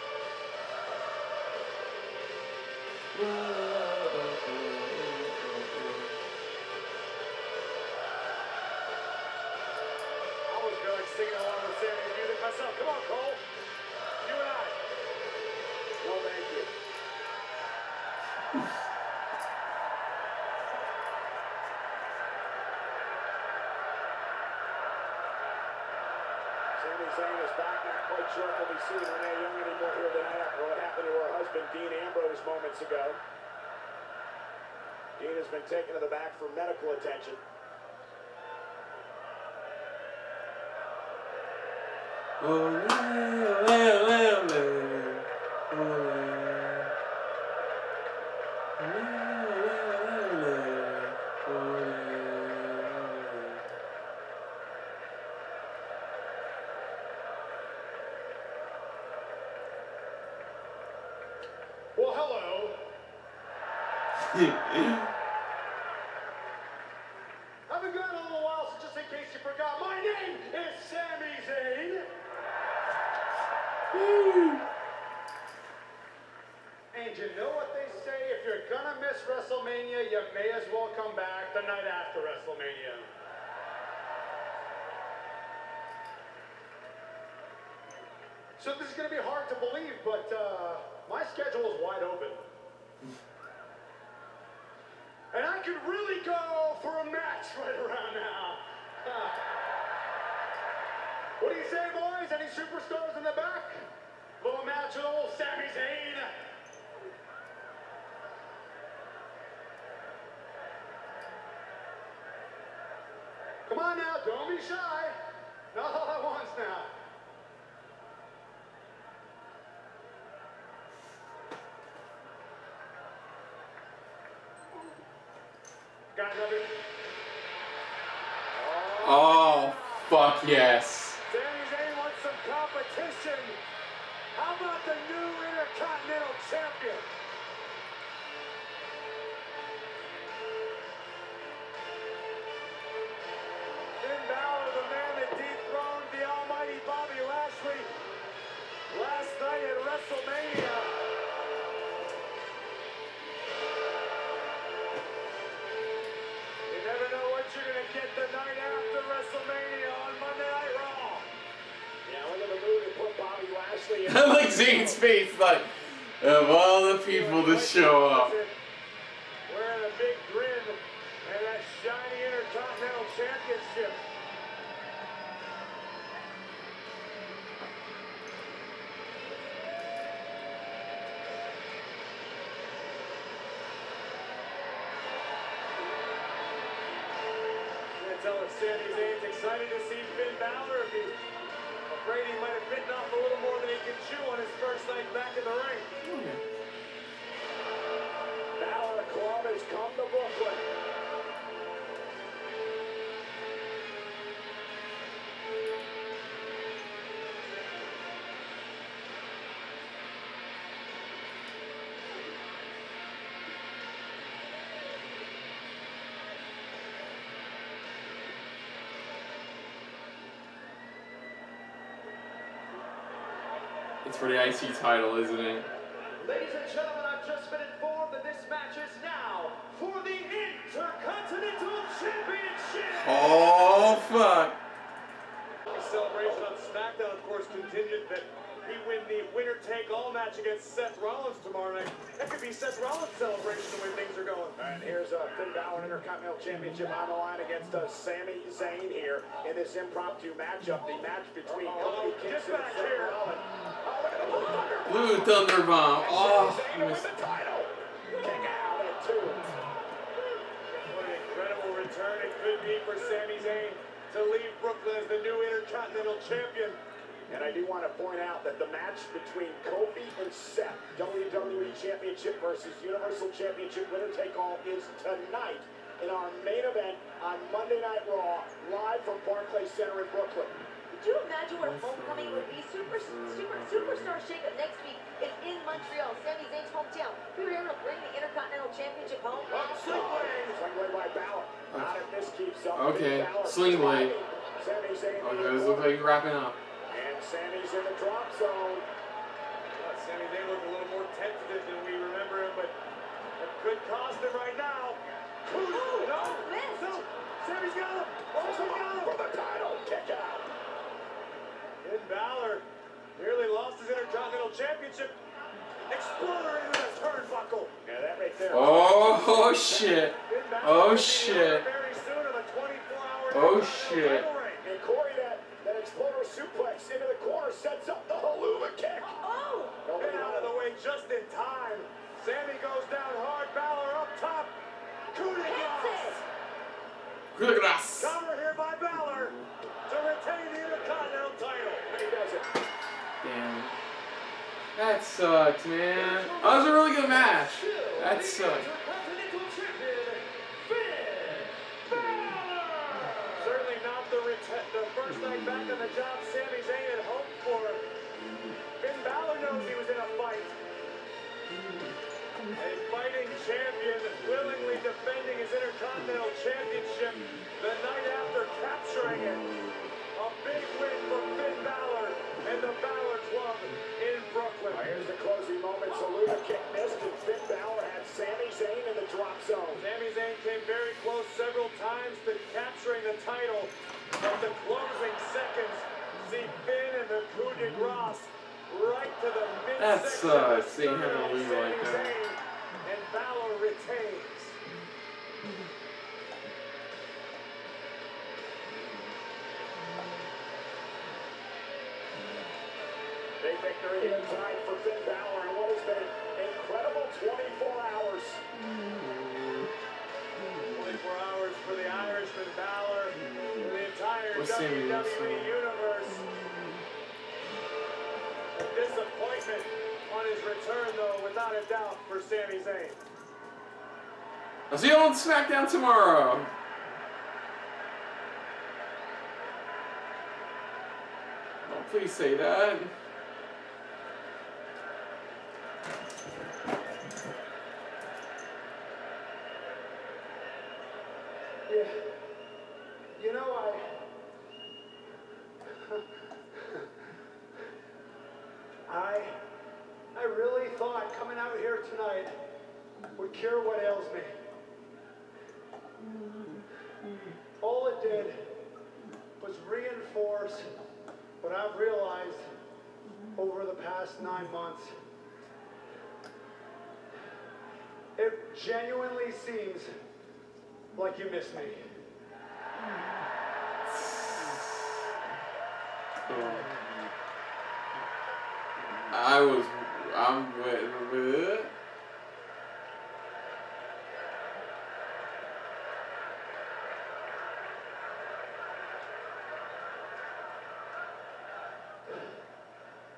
I always feel like singing along with Sami's music myself. Come on, Cole. You and I. No, thank you. Sami Zayn is back, not quite sure if we'll be seeing Renee Young anymore here tonight after what happened to her husband, Dean Ambrose, moments ago. Dean has been taken to the back for medical attention. Well, hello. I've been gone a little while, so just in case you forgot, my name is Sami Zayn. And you know what they say, if you're gonna miss WrestleMania, you may as well come back the night after WrestleMania. So this is gonna be hard to believe, but my schedule is wide open. And I could really go for a match right around now. What do you say, boys? Any superstars in the back? Little match with old Sami Zayn. Come on now, don't be shy. Not all at once now. Got another. Oh, fuck yes. Sami Zayn wants some competition. How about the new Intercontinental Champion? Finn Balor, the man that dethroned the almighty Bobby Lashley last night at WrestleMania. You never know what you're going to get the night after WrestleMania on Monday Night Raw. Yeah, look at the move to put Bobby Lashley in. I like Zayn's face, like, of all the people to show up. Wearing a big grin and that shiny Intercontinental Championship. I'm gonna tell if Sami Zayn's excited to see Finn Balor, if he's afraid he might have bitten off a little more than he can chew on his first night back in the ring. Balor clawing has come to Brooklyn. It's for the IC title, isn't it? Ladies and gentlemen, I've just been informed that this match is now for the Intercontinental Championship. Oh, fuck. The celebration on SmackDown, of course, continued that he win the winner-take-all match against Seth Rollins tomorrow night. That could be Seth Rollins' celebration the way things are going. And here's Finn Balor Intercontinental Championship on the line against Sami Zayn here in this impromptu matchup. The match between Kofi Kingston and Seth Rollins. Blue Thunder Bomb. Oh, With the title. Kick out at 2. What an incredible return it could be for Sami Zayn to leave Brooklyn as the new Intercontinental Champion. And I do want to point out that the match between Kofi and Seth, WWE Championship versus Universal Championship winner-take-all, is tonight in our main event on Monday Night Raw, live from Barclays Center in Brooklyn. Could you imagine what homecoming would be? Superstar Shakeup next week is in Montreal, Sami Zayn's hometown. We were able to bring the Intercontinental Championship home. Sling blade by Balor. Not if this keeps up. Okay, Sling blade. Sami Zayn. Okay, this looks like you're wrapping up. And Sami's in the drop zone. Sami Zayn looked a little more tentative than we remember him, but it could cost him right now. No! Sami's got him! Also got him for the title. Kick out. Finn Balor nearly lost his Intercontinental Championship. Exploder into the turnbuckle. Yeah, that right there. Oh, shit. Oh, shit. Very soon of a 24-hour Oh, shit. And Corey, that Exploder suplex into the corner sets up the haluva kick. Oh! Get out of the way just in time. Sami goes down hard. Balor up top. Coup de grace. Coup de grace. Cover here by Balor to retain the Intercontinental title. And he does it. Damn. That sucks, man. That was a really good match. That sucks. Certainly not the first night back on the job Sami Zayn had hoped for. Finn Balor knows he was in a fight. A fighting champion willingly defending his Intercontinental Championship the night after capturing it. A big win for Finn Balor and the Balor Club in Brooklyn. Here's the closing moments. Haluva kick missed, and Finn Balor had Sami Zayn in the drop zone. Sami Zayn came very close several times to capturing the title, but the closing seconds see Finn and the coup de grace right to the midsection of the seeing him sternum of lose Sami like that. Zayn, and Balor retains. Big victory in time for Finn Balor in what has been an incredible 24 hours. 24 hours for the Irishman Balor, for the entire What's Sami doing? WWE Universe. A disappointment on his return, though, without a doubt, for Sami Zayn. I'll see you on SmackDown tomorrow. Oh, please say that. Yeah. You know, I really thought coming out here tonight would cure what ails me. All it did was reinforce what I've realized over the past 9 months. It genuinely seems like you miss me. I'm with it.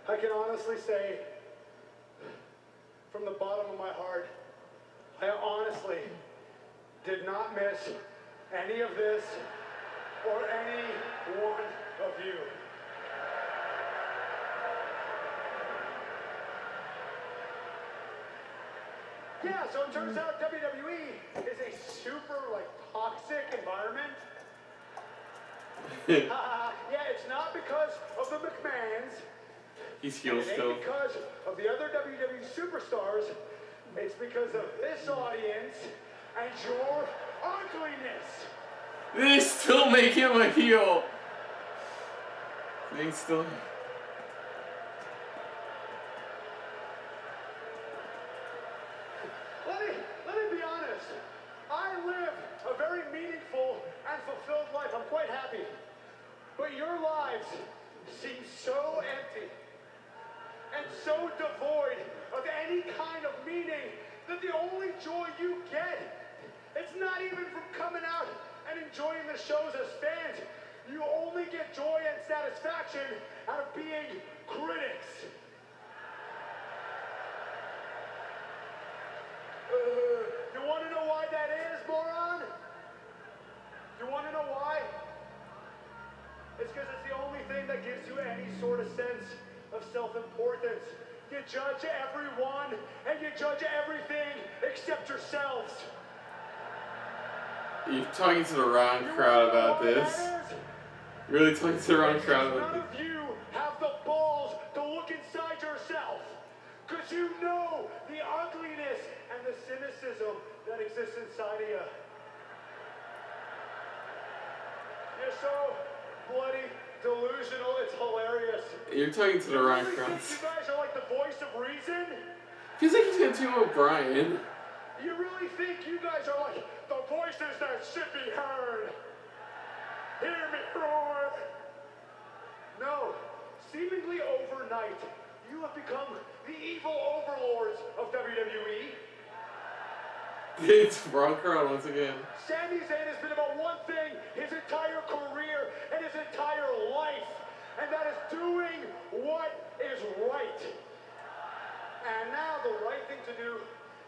I can honestly say, from the bottom of my heart, I honestly honestly did not miss any of this or any one of you. Yeah, so it turns out WWE is a super, like, toxic environment. Yeah, it's not because of the McMahons. He's healed It ain't still. because of the other WWE superstars. It's because of this audience and your ugliness. They still make him a heel. They still. Let me be honest. I live a very meaningful and fulfilled life. I'm quite happy. But your lives seem so empty and so devoid of any kind of meaning that the only joy you get, it's not even from coming out and enjoying the shows as fans. You only get joy and satisfaction out of being critics. You want to know why that is, moron? You want to know why? It's because it's the only thing that gives you any sort of sense of self-importance. You judge everyone and you judge everything except yourselves. You're talking to the wrong crowd about this. You're really talking to the wrong crowd about this. None of you have the balls to look inside yourself. Because you know the ugliness and the cynicism that exists inside of you. You're so bloody delusional, it's hilarious. You're talking to the wrong You crowd. guys are like the voice of reason? Feels like he's gonna team up with Brian. You really think you guys are like the voices that should be heard? Hear me roar! No, seemingly overnight, you have become the evil overlords of WWE. It's wrong crowd once again. Sami Zayn has been about one thing his entire career and his entire life, and that is doing what is right. And now the right thing to do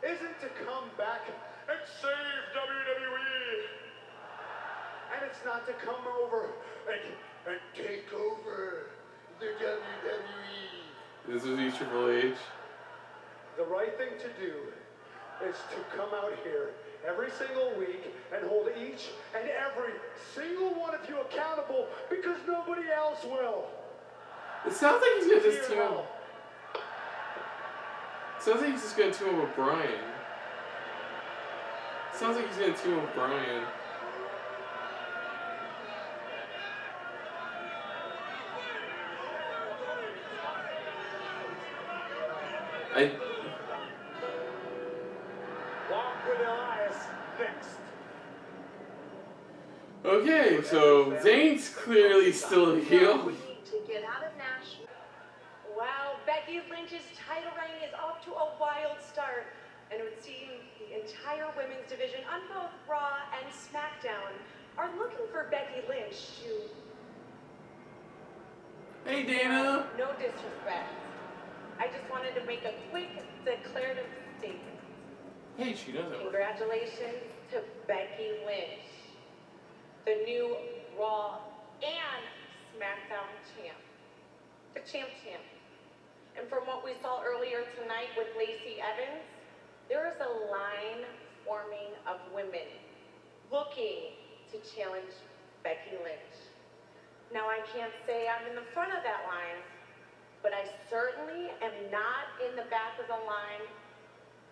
isn't to come back and save WWE. And it's not to come over and take over the WWE. This is E Triple H. The right thing to do is to come out here every single week and hold each and every single one of you accountable because nobody else will. It sounds like he's gonna just team up. Sounds like he's just gonna team up with Brian. Sounds like he's gonna team up with Brian. Walk with Elias next. Okay, so Zayn's clearly still a heel. To get out of Nashville. Wow, Becky Lynch's title reign is off to a wild start, and it would seem the entire women's division on both Raw and SmackDown are looking for Becky Lynch to... Hey, Dana. No disrespect. I just wanted to make a quick declarative statement. Hey, she does it. Congratulations to Becky Lynch, the new Raw and SmackDown champ. The champ. And from what we saw earlier tonight with Lacey Evans, there is a line forming of women looking to challenge Becky Lynch. Now, I can't say I'm in the front of that line, but I certainly am not in the back of the line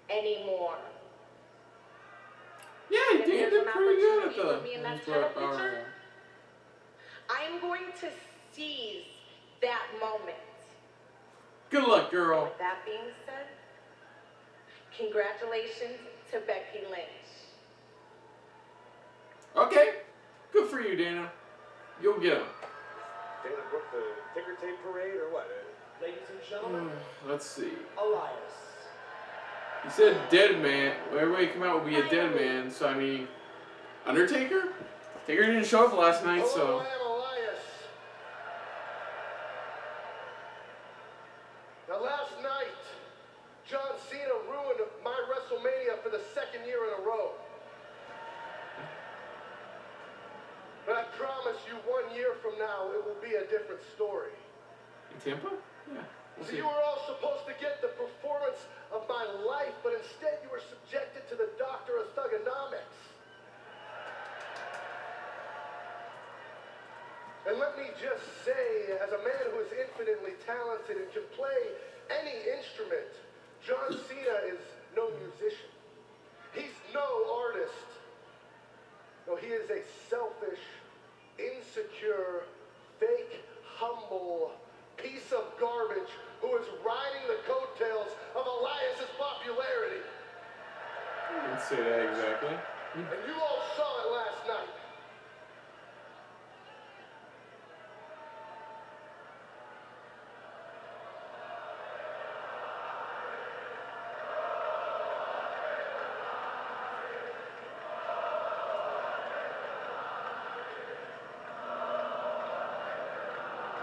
anymore. Yeah, he did pretty good at for me in that title picture, I am going to seize that moment. Good luck, girl. With that being said, congratulations to Becky Lynch. Okay, good for you, Dana. You'll get him. Dana book the ticker tape parade or what? Ladies and gentlemen, Let's see. Elias. You said dead man. Everybody come out would be a dead man, so I mean, Undertaker? Taker didn't show up last night, Hello, so. I am Elias. Now, last night, John Cena ruined my WrestleMania for the second year in a row. you 1 year from now, it will be a different story. In Tampa? Yeah. We'll So see. you were all supposed to get the performance of my life, but instead you were subjected to the doctor of thugonomics. And let me just say, as a man who is infinitely talented and can play any instrument, John Cena is no musician. He's no artist. No, he is a selfish, insecure, fake, humble piece of garbage who is riding the coattails of Elias's popularity. I didn't say that exactly. And you all saw it last night.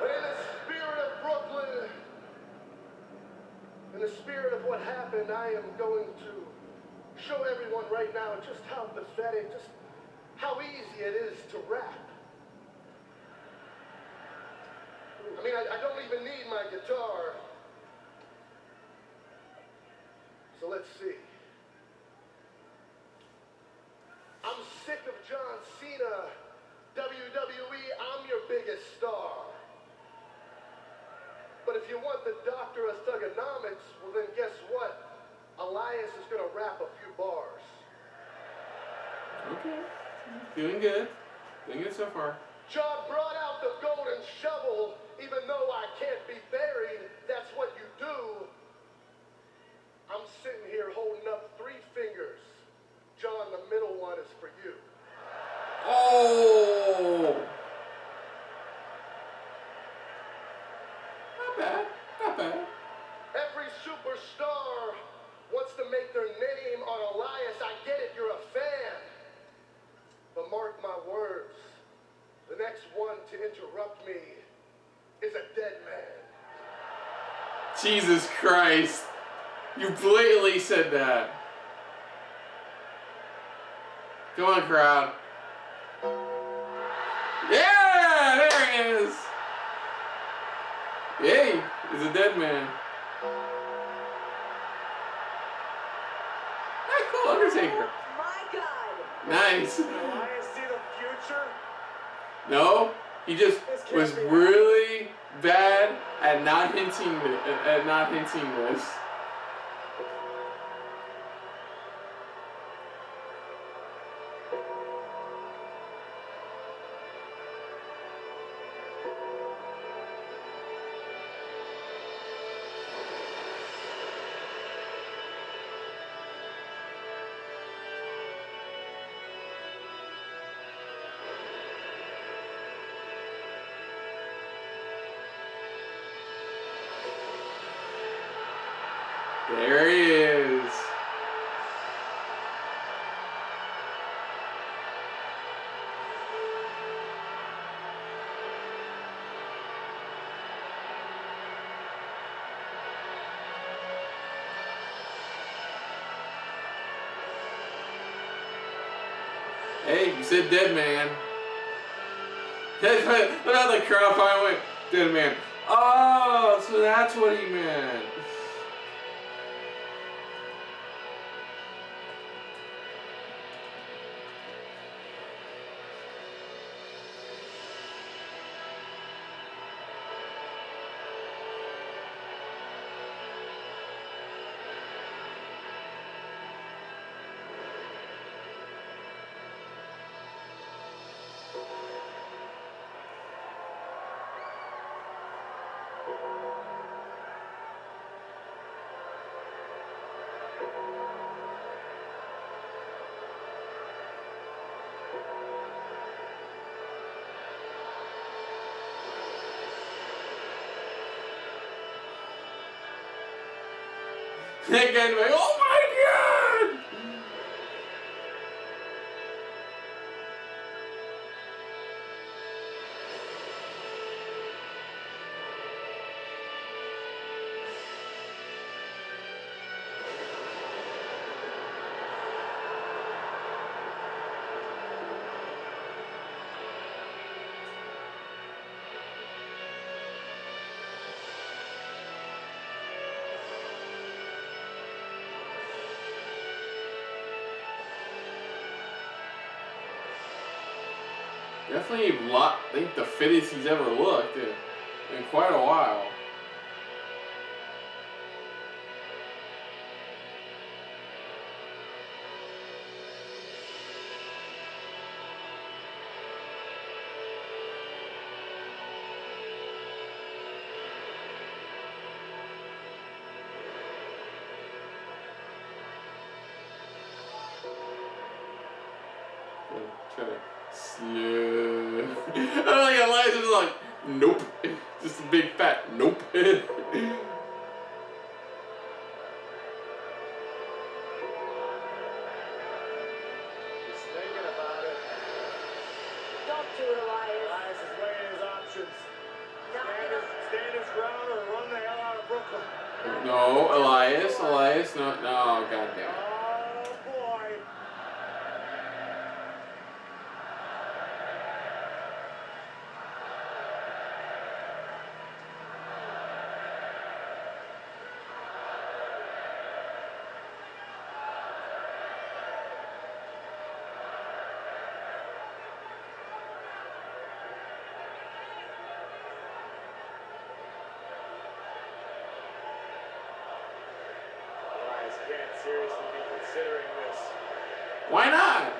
But in the spirit of Brooklyn, in the spirit of what happened, I am going to show everyone right now just how pathetic, just how easy it is to rap. I mean, I don't even need my guitar. So let's see. I'm sick of John Cena. WWE, I'm your biggest star. But if you want the doctor of thugonomics, well then guess what? Elias is gonna rap a few bars. Okay. Doing good. Doing good so far. John brought out the golden shovel, even though I can't be buried, that's what you do. I'm sitting here holding up 3 fingers. John, the middle one is for you. Oh! Not bad. Not bad. Every superstar wants to make their name on Elias. I get it, you're a fan. But mark my words, the next one to interrupt me is a dead man. Jesus Christ. You blatantly said that. Come on, crowd. Yeah, there he is. Hey, he's a dead man. Ah, cool, Undertaker. My God. Nice. Elias see the future? No, he just was really bad at not hinting this. There he is. Hey, you said dead man. Look how the crowd finally went, dead man. Oh, so that's what he meant. That guy's like, oh my God! Definitely a lot. I think the fittest he's ever looked in quite a while. Slow. Oh, like Elias is like, nope. Just a big fat nope. He's thinking about it. Don't do it, Elias. Elias is weighing his options. Not Stand his ground or run the hell out of Brooklyn. No, Elias, no, goddamn. Oh boy. Can't seriously be considering this. Why not?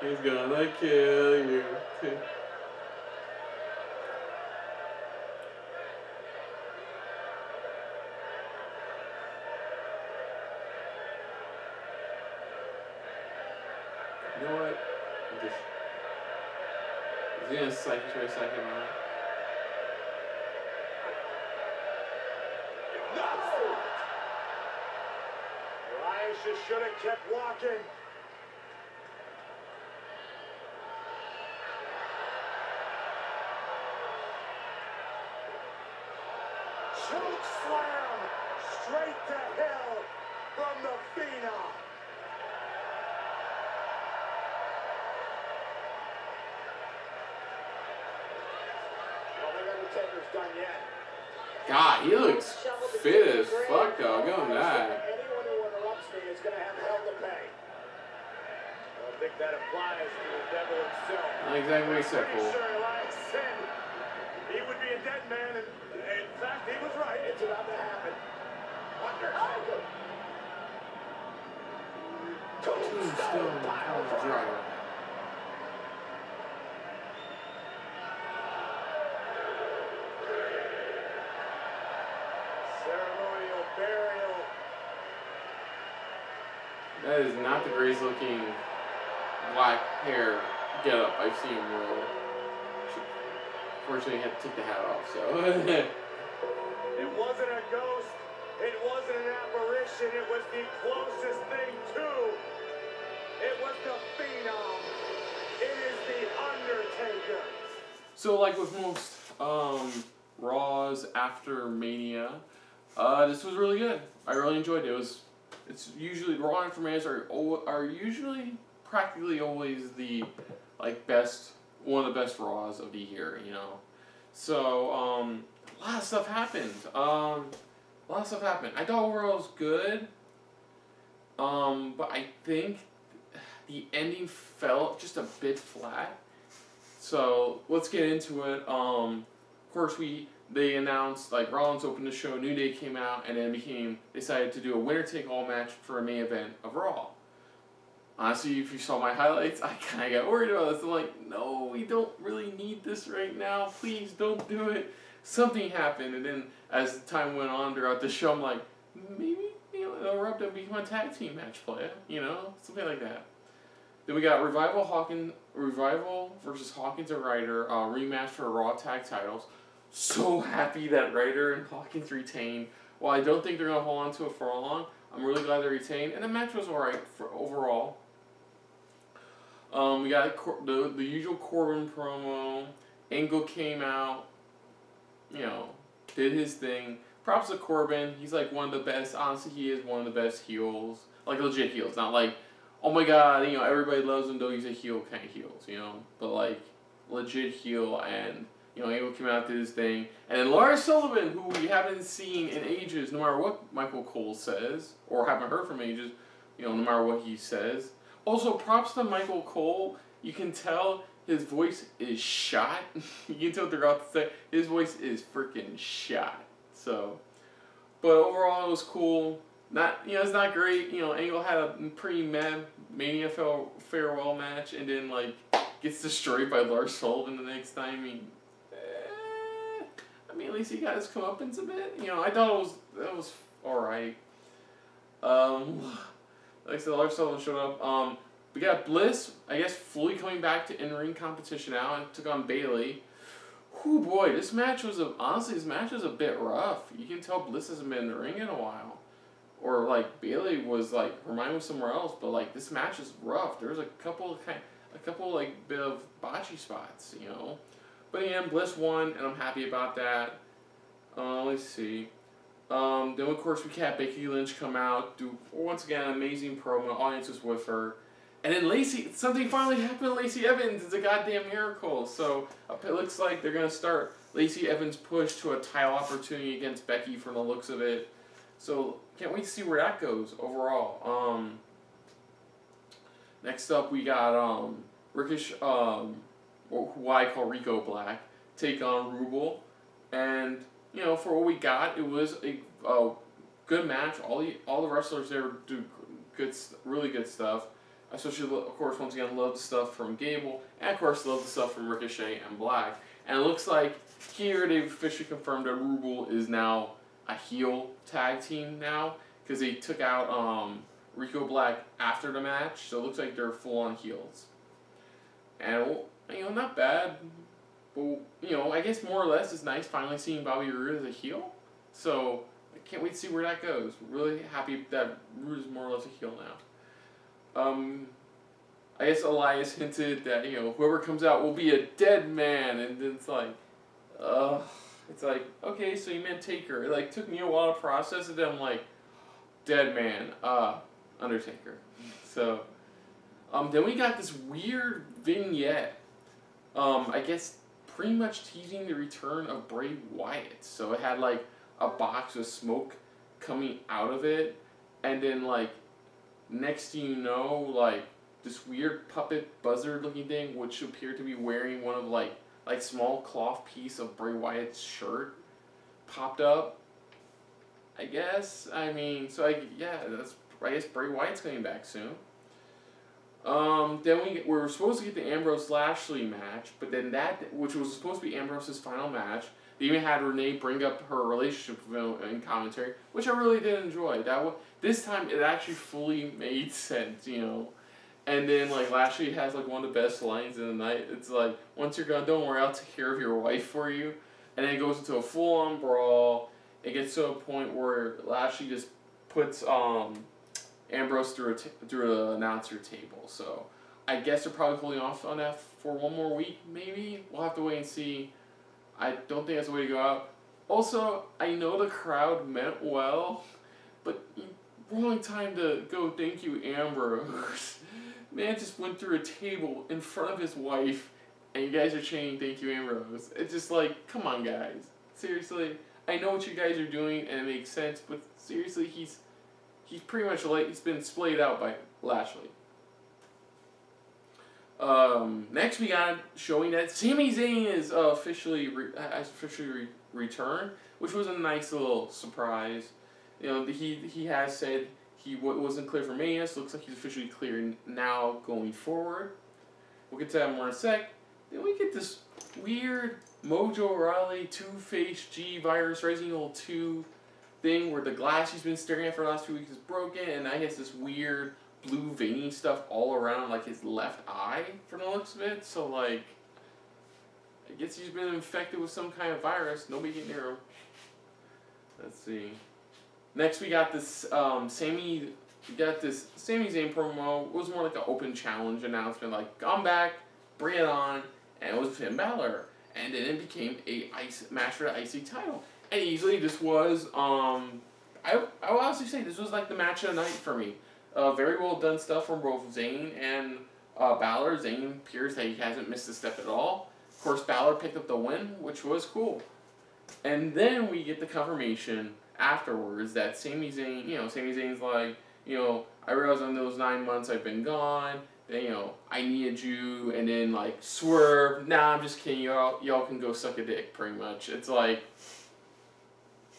He's gonna kill you. You know what? Is he gonna psych you for a second, man? Elias just should have kept walking. Choke slam straight to hell from the Phenom. Undertaker's done yet. God, he looks fit as fuck though. Give him that. Anyone who interrupts me is going to have hell to pay. I don't think that applies to the devil himself. Not exactly what he said, Pretty Cole. sure Elias said he would be a dead man, and in fact, he was right. It's about to happen. Undertaker. Tombstone Power Driver. Ceremonial burial. That is not the greatest looking black hair getup I've seen in a while. Fortunately, I had to take the hat off, so. It wasn't a ghost. It wasn't an apparition. It was the closest thing to. It was the Phenom. It is the Undertaker. So, like with most Raws after Mania, this was really good. I really enjoyed it. It's usually Raw and Manias are usually practically always the one of the best Raws of the year, you know. So a lot of stuff happened. I thought overall it was good. But I think the ending felt just a bit flat. So let's get into it. Of course they announced, like, Rollins opened the show, New Day came out, and then decided to do a winner-take-all match for a main event of Raw. Honestly, if you saw my highlights, I kind of got worried about this. I'm like, no, we don't really need this right now. Please don't do it. Something happened, and then as time went on throughout the show, I'm like, maybe it'll up to become a tag team match player, something like that. Then we got Revival versus Hawkins and Ryder, rematch for Raw tag titles. So happy that Ryder and Hawkins retained. While I don't think they're going to hold on to it for long, I'm really glad they retained. And the match was alright for overall. We got the usual Corbin promo. Angle came out, did his thing. props to Corbin. He's like one of the best. Honestly, he is one of the best heels. Like legit heels, not like, oh my god, you know, everybody loves him though he's a heel kind of heels, you know. But like legit heel, and you know, able to come out to this thing. And then Lars Sullivan, who we haven't seen in ages, no matter what Michael Cole says, or haven't heard from ages, you know, no matter what he says. Also, props to Michael Cole. You can tell his voice is shot. You can tell what they're about to say. His voice is freaking shot. So, but overall, it was cool. Not, you know, it's not great. You know, Angle had a pretty mad Mania farewell match, and then like gets destroyed by Lars Sullivan the next time. I mean, at least he got his comeuppance a bit. You know, I thought that was all right. Like I said, Lars Sullivan showed up. We got Bliss, I guess, fully coming back to in-ring competition now, and took on Bayley. Whew, boy, this match was honestly a bit rough. You can tell Bliss hasn't been in the ring in a while. Or like Bayley was like, her mind was somewhere else, but like this match is rough. There was a couple like bit of botchy spots, you know. But again, Bliss won, and I'm happy about that. Let's see. Then of course we had Becky Lynch come out, do once again an amazing promo. The audience was with her. And then something finally happened to Lacey Evans. It's a goddamn miracle. So it looks like they're gonna start Lacey Evans' push to a title opportunity against Becky from the looks of it. So can't wait to see where that goes overall. Next up we got Ricochet, who I call RicoBlack, take on Rooble, and you know, for what we got, it was a good match. All the wrestlers there do really good stuff. Especially, of course, once again, love the stuff from Gable, and of course, love the stuff from Ricochet and Black. And it looks like here they've officially confirmed that Rooble is now a heel tag team now, because they took out RicoBlack after the match, so it looks like they're full on heels. And you know, not bad, but you know, I guess more or less it's nice finally seeing Bobby Roode as a heel. So I can't wait to see where that goes. Really happy that Roode is more or less a heel now. I guess Elias hinted that, you know, whoever comes out will be a dead man, and then it's like, okay, so you meant Taker. It like took me a while to process it, then I'm like, dead man, Undertaker. So, then we got this weird vignette, I guess pretty much teasing the return of Bray Wyatt. So it had like a box with smoke coming out of it, and then like, next thing you know, like, this weird puppet buzzard looking thing, which appeared to be wearing one of like small cloth piece of Bray Wyatt's shirt, popped up. I guess. I mean, so I guess Bray Wyatt's coming back soon. Then we were supposed to get the Ambrose Lashley match, but then that, which was supposed to be Ambrose's final match, they even had Renee bring up her relationship with him in commentary, which I really did enjoy. This time it actually fully made sense, you know. And then like Lashley has like one of the best lines in the night. It's like, once you're gone, don't worry, I'll take care of your wife for you. And then it goes into a full-on brawl. It gets to a point where Lashley just puts Ambrose through the announcer table. So I guess they're probably holding off on that for one more week, maybe. We'll have to wait and see. I don't think that's the way to go out. Also, I know the crowd meant well, but wrong time to go thank you, Ambrose. Man just went through a table in front of his wife, and you guys are chanting thank you, Ambrose. It's just like, come on, guys. Seriously, I know what you guys are doing, and it makes sense, but seriously, he's pretty much like, he's been splayed out by Lashley. Next we got showing that Sami Zayn is officially returned, which was a nice little surprise. You know, he has said he wasn't clear for Mania, so it looks like he's officially clear now going forward. We'll get to that more in a sec. Then we get this weird Mojo Rawley Two-Face G-Virus Resident Evil 2 thing where the glass he's been staring at for the last 2 weeks is broken, and I guess this weird blue veiny stuff all around like his left eye from the looks of it. So like, I guess he's been infected with some kind of virus. Nobody can hear him. Let's see. Next we got this Sami Zayn promo. It was more like an open challenge announcement, like, come back, bring it on, and it was Finn Balor. And then it became a match for the IC title. And easily, this was, I will honestly say, this was like the match of the night for me. Very well done stuff from both Zayn and Balor. Zayn appears that he hasn't missed a step at all. Of course, Balor picked up the win, which was cool. And then we get the confirmation afterwards that Sami Zayn's like, I realized in those 9 months I've been gone, that, I needed you, and then, like, swerve, nah, I'm just kidding, y'all can go suck a dick, pretty much. It's like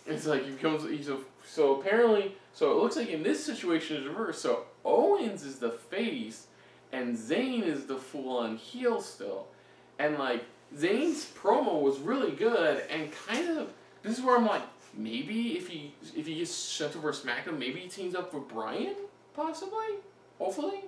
he becomes, so apparently, so it looks like in this situation it's reversed, so Owens is the face, and Zayn is the full-on heel still. And, like, Zayn's promo was really good, and kind of, this is where I'm like, maybe if he gets sent over SmackDown, maybe he teams up with Bryan, possibly, hopefully.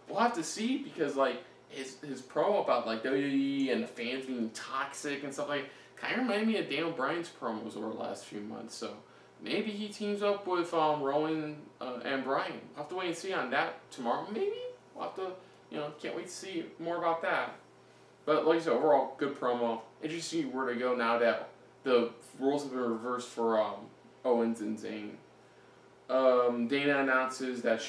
We'll have to see, because, like, his promo about, like, WWE and the fans being toxic and stuff like, kind of reminded me of Daniel Bryan's promos over the last few months. So maybe he teams up with Rowan and Bryan. We'll have to wait and see on that tomorrow. Maybe we'll have to, can't wait to see more about that. But like I said, overall good promo. Interesting where to go now that the rules have been reversed for Owens and Zayn. Dana announces that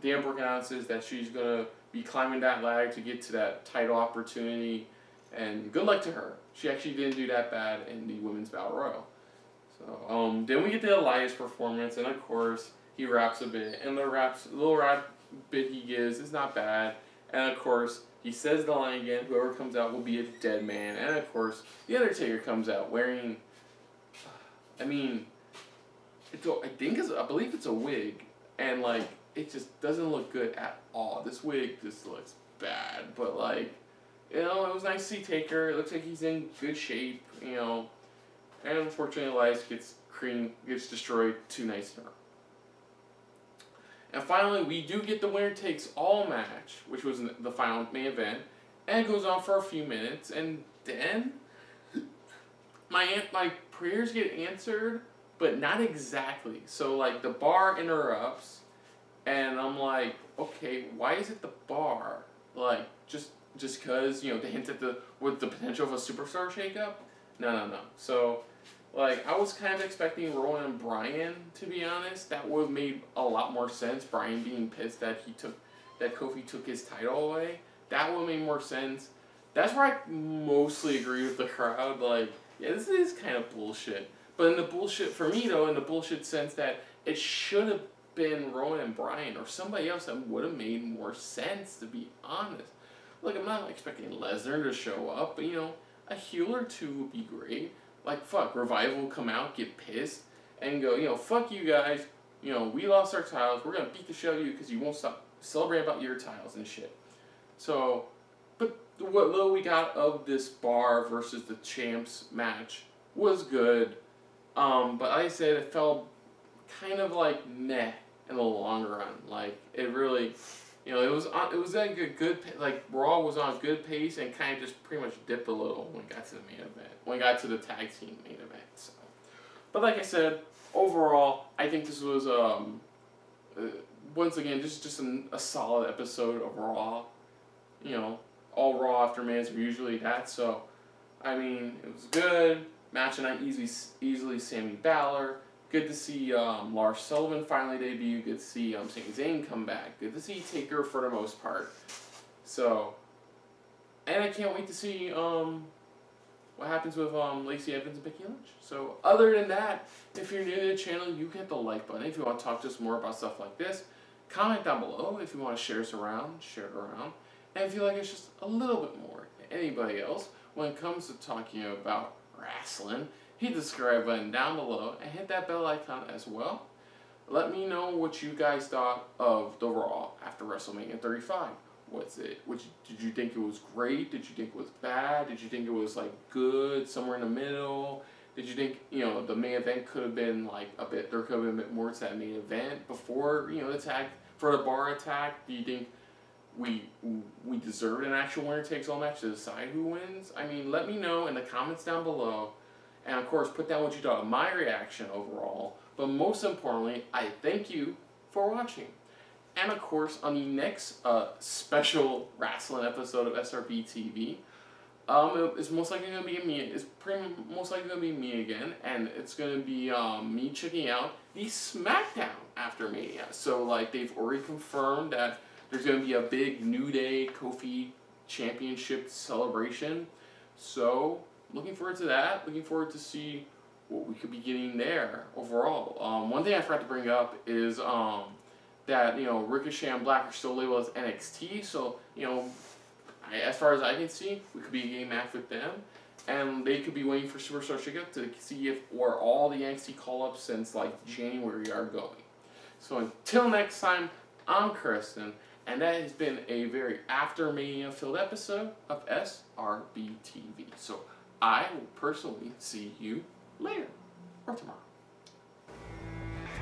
Dan Brooke announces that she's gonna be climbing that ladder to get to that title opportunity, and good luck to her. She actually didn't do that bad in the Women's Battle Royal. So then we get the Elias performance, and of course he raps a bit, and the little rap bit he gives is not bad, and of course he says the line again, whoever comes out will be a dead man, and of course the Undertaker comes out wearing, I believe it's a wig, and like it just doesn't look good at all. This wig just looks bad, but like, it was nice to see Taker. It looks like he's in good shape, and unfortunately Elias gets destroyed 2 nights in a row. And finally, we do get the winner takes all match, which was the final main event, and it goes on for a few minutes, and then my prayers get answered, but not exactly. So, like, the bar interrupts, and I'm like, okay, why is it the bar? Like, just because, to hint at with the potential of a superstar shakeup? No. So, like, I was kind of expecting Rowan and Bryan, to be honest. That would have made a lot more sense. Bryan being pissed that Kofi took his title away. That would have made more sense. That's where I mostly agree with the crowd. Like, yeah, this is kind of bullshit. But in the bullshit, for me though, in the bullshit sense that it should have been Rowan and Bryan or somebody else that would have made more sense, to be honest. Look, I'm not expecting Lesnar to show up, but a heel or two would be great. Like, fuck, Revival come out, get pissed, and go, fuck you guys, we lost our titles, we're gonna beat the shit out of you because you won't stop celebrating about your titles and shit. So, but what little we got of this bar versus the champs match was good. But like I said, it felt kind of like meh in the long run. Like, it really, it was like a good, like, Raw was on a good pace and kind of just pretty much dipped a little when it got to the main event, when it got to the tag team main event. So, but like I said, overall, I think this was, once again, just a solid episode of Raw. All Raw after Mania are usually that, so, I mean, it was good. Match of the night, easily Sami Balor. Good to see Lars Sullivan finally debut. Good to see Sami Zayn come back. Good to see Taker for the most part. So, and I can't wait to see what happens with Lacey Evans and Becky Lynch. So, other than that, if you're new to the channel, you hit the like button. If you want to talk to us more about stuff like this, comment down below. If you want to share us around, share it around. And if you like us just a little bit more than anybody else when it comes to talking about wrestling, hit the subscribe button down below and hit that bell icon as well. Let me know what you guys thought of the Raw after WrestleMania 35. Did you think it was great? Did you think it was bad? Did you think it was like good, somewhere in the middle? Did you think the main event could have been like there could have been a bit more to that main event before the tag for the bar attack? Do you think we deserved an actual winner takes all match to decide who wins? I mean, let me know in the comments down below, and of course put down what you thought of my reaction overall. But most importantly, I thank you for watching. And of course, on the next special wrestling episode of SRBTV, It's most likely gonna be me. It's most likely gonna be me again, and it's gonna be me checking out the SmackDown after Mania. So like they've already confirmed that there's gonna be a big New Day Kofi Championship celebration. So looking forward to that. Looking forward to see what we could be getting there overall. One thing I forgot to bring up is that Ricochet and Black are still labeled as NXT. So as far as I can see, we could be getting a match with them, and they could be waiting for Superstar Shakeup to see if where all the NXT call-ups since like January are going. So until next time, I'm Kristen, and that has been a very after Mania filled episode of SRBTV. So I will personally see you later or tomorrow.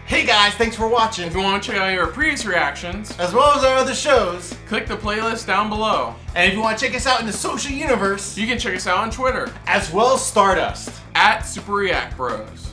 Hey guys, thanks for watching. If you want to check out our previous reactions, as well as our other shows, click the playlist down below. And if you want to check us out in the social universe, you can check us out on Twitter, as well as Stardust, @SuperReactBros.